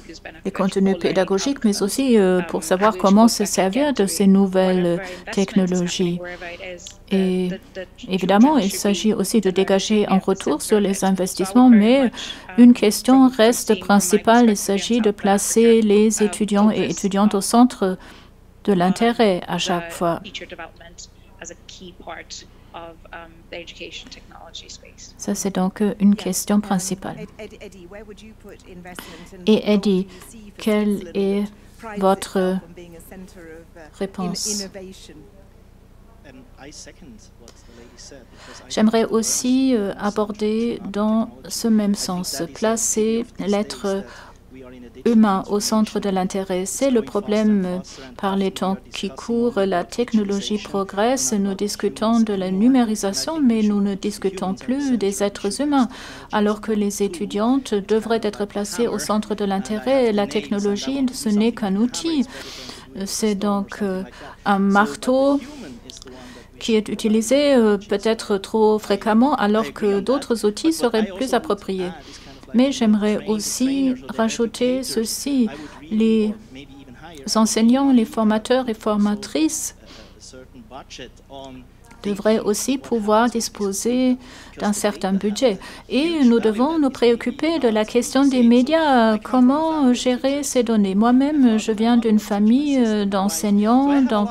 les contenus pédagogiques, mais aussi pour savoir comment se servir de ces nouvelles technologies. Et évidemment, il s'agit aussi de dégager un retour sur les investissements, mais une question reste principale. Il s'agit de placer les étudiants et étudiantes au centre de l'intérêt à chaque fois. Ça, c'est donc une question principale. Et Eddie, quelle est votre réponse? J'aimerais aussi aborder dans ce même sens, placer l'être humain au centre de l'intérêt. C'est le problème par les temps qui courent. La technologie progresse. Nous discutons de la numérisation, mais nous ne discutons plus des êtres humains, alors que les étudiantes devraient être placées au centre de l'intérêt. La technologie, ce n'est qu'un outil. C'est donc un marteau qui est utilisé peut-être trop fréquemment, alors que d'autres outils seraient plus appropriés. Mais j'aimerais aussi rajouter ceci. Les enseignants, les formateurs et formatrices devraient aussi pouvoir disposer d'un certain budget. Et nous devons nous préoccuper de la question des médias. Comment gérer ces données? Moi-même, je viens d'une famille d'enseignants, donc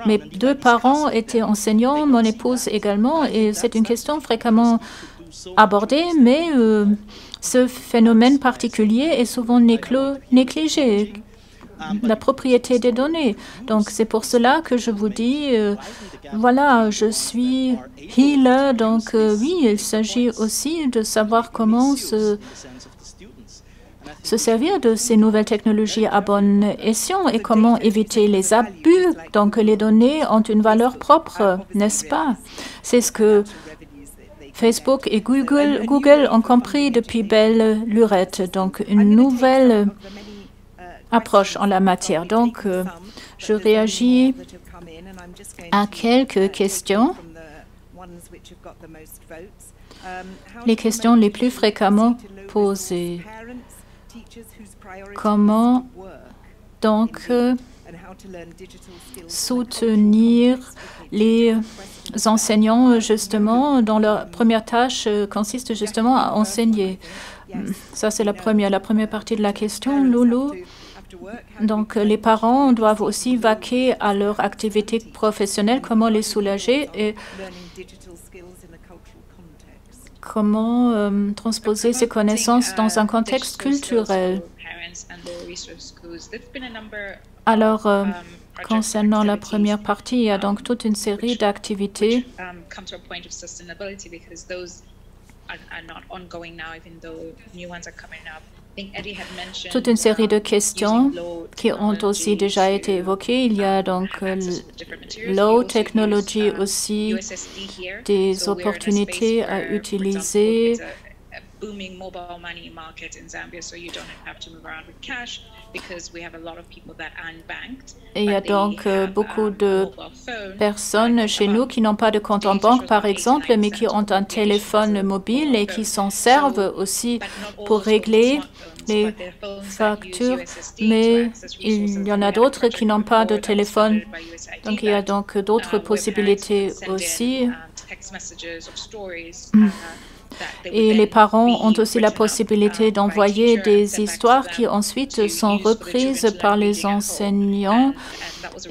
mes deux parents étaient enseignants, mon épouse également, et c'est une question fréquemment abordée, mais ce phénomène particulier est souvent négligé, la propriété des données. Donc, c'est pour cela que je vous dis, voilà, je suis healer, donc oui, il s'agit aussi de savoir comment se servir de ces nouvelles technologies à bon escient et comment éviter les abus. Donc, les données ont une valeur propre, n'est-ce pas? C'est ce que Facebook et Google ont compris depuis belle lurette, donc une nouvelle approche en la matière. Donc, je réagis à quelques questions. Les questions les plus fréquemment posées. Comment donc soutenir les enseignants, justement, dont leur première tâche consiste justement à enseigner? Ça, c'est la première partie de la question, Loulou. Donc, les parents doivent aussi vaquer à leur activité professionnelle, comment les soulager. Et comment transposer ces connaissances dans un contexte culturel. Alors, concernant la première partie, il y a donc toute une série d'activités toute une série de questions qui ont aussi déjà été évoquées. Il y a donc low technology aussi, des opportunités à utiliser. Et il y a donc beaucoup de personnes chez nous qui n'ont pas de compte en banque, par exemple, mais qui ont un téléphone mobile et qui s'en servent aussi pour régler les factures, mais il y en a d'autres qui n'ont pas de téléphone. Donc il y a donc d'autres possibilités aussi. Et les parents ont aussi la possibilité d'envoyer des histoires qui ensuite sont reprises par les enseignants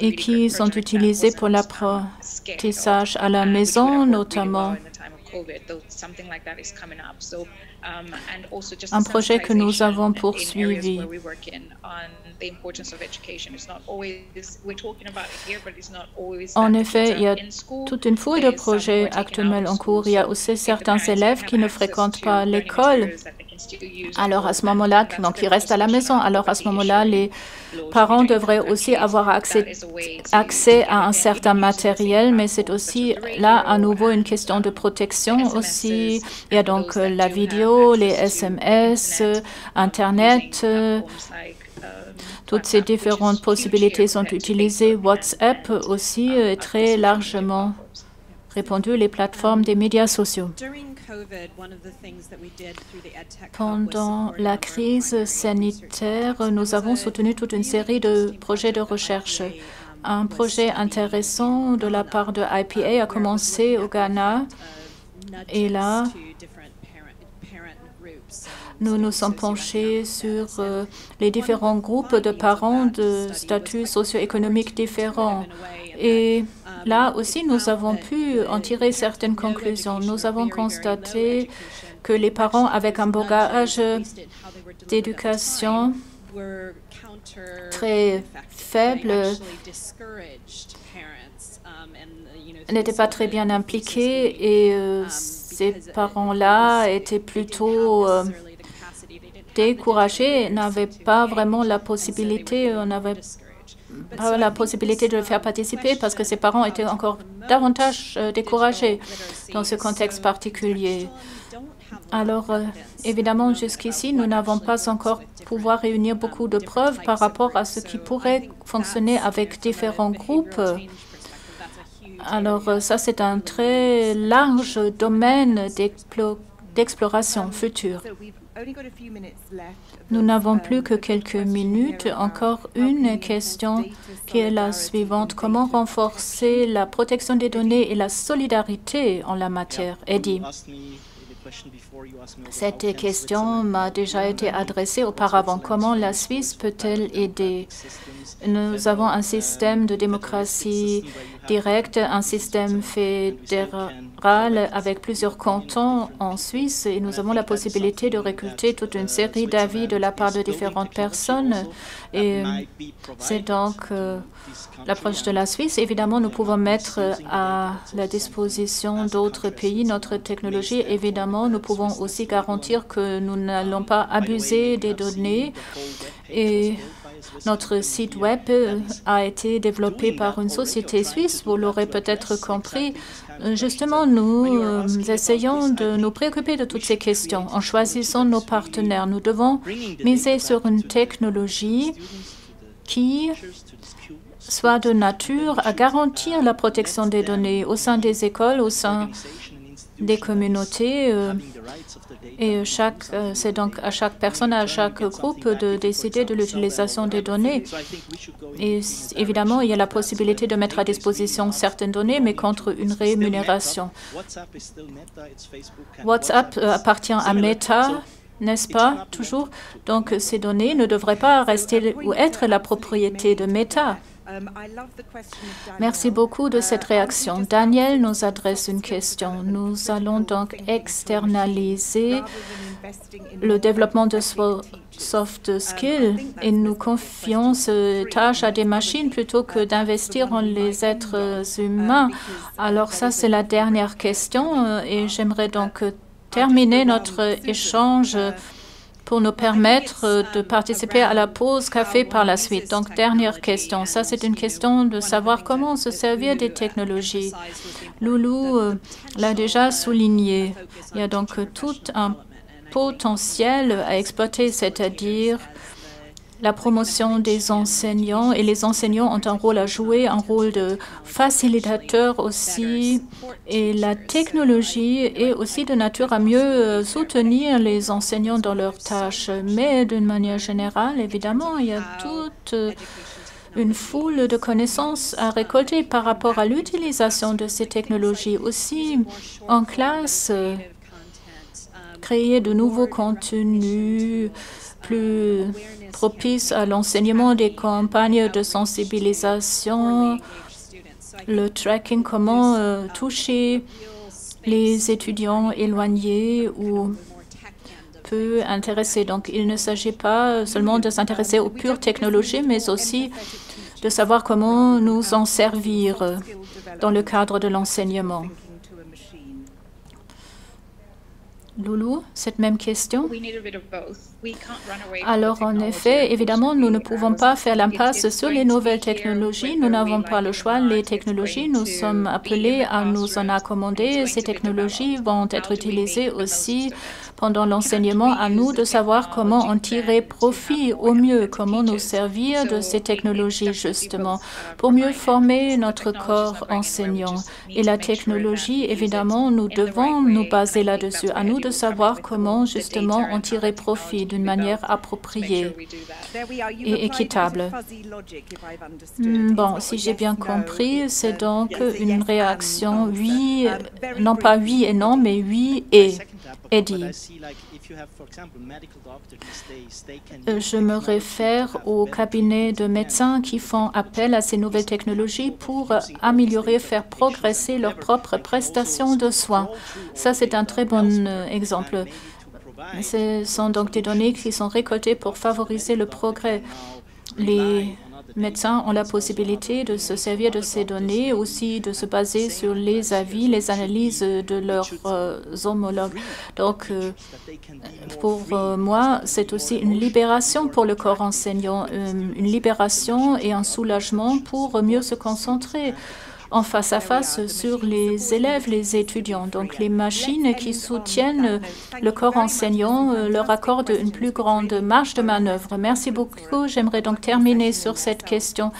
et qui sont utilisées pour l'apprentissage à la maison, notamment. Un projet que nous avons poursuivi. En effet, il y a toute une foule de projets actuels en cours. Il y a aussi certains élèves qui ne fréquentent pas l'école. Alors à ce moment-là, donc ils restent à la maison. Alors à ce moment-là, les parents devraient aussi avoir accès à un certain matériel, mais c'est aussi là à nouveau une question de protection aussi. Il y a donc la vidéo, les SMS, Internet. Toutes ces différentes possibilités sont utilisées. WhatsApp aussi est très largement répandu, les plateformes des médias sociaux. Pendant la crise sanitaire, nous avons soutenu toute une série de projets de recherche. Un projet intéressant de la part de IPA a commencé au Ghana et là, nous nous sommes penchés sur les différents groupes de parents de statuts socio-économiques différents. Et là aussi, nous avons pu en tirer certaines conclusions. Nous avons constaté que les parents avec un bagage d'éducation très faible n'étaient pas très bien impliqués et ces parents-là étaient plutôt découragés, n'avaient pas vraiment la possibilité, on n'avait pas la possibilité de le faire participer parce que ses parents étaient encore davantage découragés dans ce contexte particulier. Alors, évidemment, jusqu'ici, nous n'avons pas encore pouvoir réunir beaucoup de preuves par rapport à ce qui pourrait fonctionner avec différents groupes. Alors, ça, c'est un très large domaine d'exploration future. Nous n'avons plus que quelques minutes. Encore une question qui est la suivante. Comment renforcer la protection des données et la solidarité en la matière? Eddie. Cette question m'a déjà été adressée auparavant. Comment la Suisse peut-elle aider? Nous avons un système de démocratie directe, un système fédéral avec plusieurs cantons en Suisse et nous avons la possibilité de récolter toute une série d'avis de la part de différentes personnes. Et c'est donc l'approche de la Suisse. Évidemment, nous pouvons mettre à la disposition d'autres pays notre technologie. Évidemment, nous pouvons aussi garantir que nous n'allons pas abuser des données. Et notre site web a été développé par une société suisse, vous l'aurez peut-être compris. Justement, nous essayons de nous préoccuper de toutes ces questions. En choisissant nos partenaires, nous devons miser sur une technologie qui soit de nature à garantir la protection des données au sein des écoles, au sein des communautés. Et c'est donc à chaque personne, à chaque groupe de décider de l'utilisation des données. Et évidemment, il y a la possibilité de mettre à disposition certaines données, mais contre une rémunération. WhatsApp appartient à Meta, n'est-ce pas, toujours? Donc, ces données ne devraient pas rester ou être la propriété de Meta. Merci beaucoup de cette réaction. Daniel nous adresse une question. Nous allons donc externaliser le développement de soft skills et nous confions ces tâches à des machines plutôt que d'investir en les êtres humains. Alors ça, c'est la dernière question et j'aimerais donc terminer notre échange pour nous permettre de participer à la pause café par la suite. Donc, dernière question. Ça, c'est une question de savoir comment se servir des technologies. Loulou l'a déjà souligné. Il y a donc tout un potentiel à exploiter, c'est-à-dire la promotion des enseignants. Et les enseignants ont un rôle à jouer, un rôle de facilitateur aussi. Et la technologie est aussi de nature à mieux soutenir les enseignants dans leurs tâches. Mais d'une manière générale, évidemment, il y a toute une foule de connaissances à récolter par rapport à l'utilisation de ces technologies. Aussi, en classe, créer de nouveaux contenus plus propices à l'enseignement, des campagnes de sensibilisation, le tracking, comment toucher les étudiants éloignés ou peu intéressés. Donc, il ne s'agit pas seulement de s'intéresser aux pures technologies, mais aussi de savoir comment nous en servir dans le cadre de l'enseignement. Loulou, cette même question. Alors, en effet, évidemment, nous ne pouvons pas faire l'impasse sur les nouvelles technologies. Nous n'avons pas le choix. Les technologies, nous sommes appelés à nous en accommoder. Ces technologies vont être utilisées aussi pendant l'enseignement. À nous de savoir comment en tirer profit au mieux, comment nous servir de ces technologies, justement, pour mieux former notre corps enseignant. Et la technologie, évidemment, nous devons nous baser là-dessus. À nous de savoir comment, justement, en tirer profit d'une manière appropriée et équitable. Bon, si j'ai bien compris, c'est donc une réaction oui, non pas oui et non, mais oui et. Eddie. Je me réfère aux cabinets de médecins qui font appel à ces nouvelles technologies pour améliorer, faire progresser leurs propres prestations de soins. Ça, c'est un très bon exemple. Ce sont donc des données qui sont récoltées pour favoriser le progrès. Les médecins ont la possibilité de se servir de ces données, aussi de se baser sur les avis, les analyses de leurs homologues. Donc, pour moi, c'est aussi une libération pour le corps enseignant, une libération et un soulagement pour mieux se concentrer en face à face sur les élèves, les étudiants. Donc, les machines qui soutiennent le corps enseignant leur accordent une plus grande marge de manœuvre. Merci beaucoup. J'aimerais donc terminer sur cette question.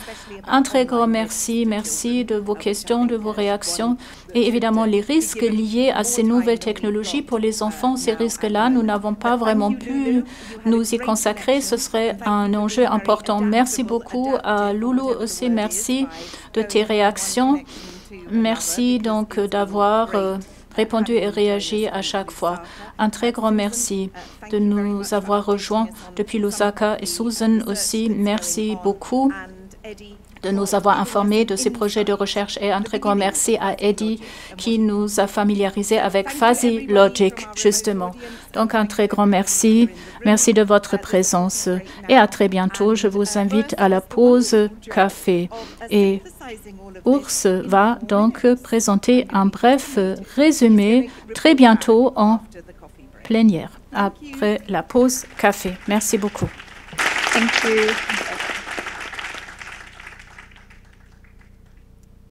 Un très grand merci. Merci de vos questions, de vos réactions. Et évidemment, les risques liés à ces nouvelles technologies pour les enfants, ces risques-là, nous n'avons pas vraiment pu nous y consacrer. Ce serait un enjeu important. Merci beaucoup à Loulou aussi. Merci de tes réactions. Merci donc d'avoir répondu et réagi à chaque fois. Un très grand merci de nous avoir rejoints depuis Lusaka et Susan aussi. Merci beaucoup de nous avoir informés de ces projets de recherche et un très grand merci à Eddie qui nous a familiarisés avec Fuzzy Logic, justement. Donc un très grand merci. Merci de votre présence et à très bientôt. Je vous invite à la pause café. Et Urs va donc présenter un bref résumé très bientôt en plénière après la pause café. Merci beaucoup. Thank you.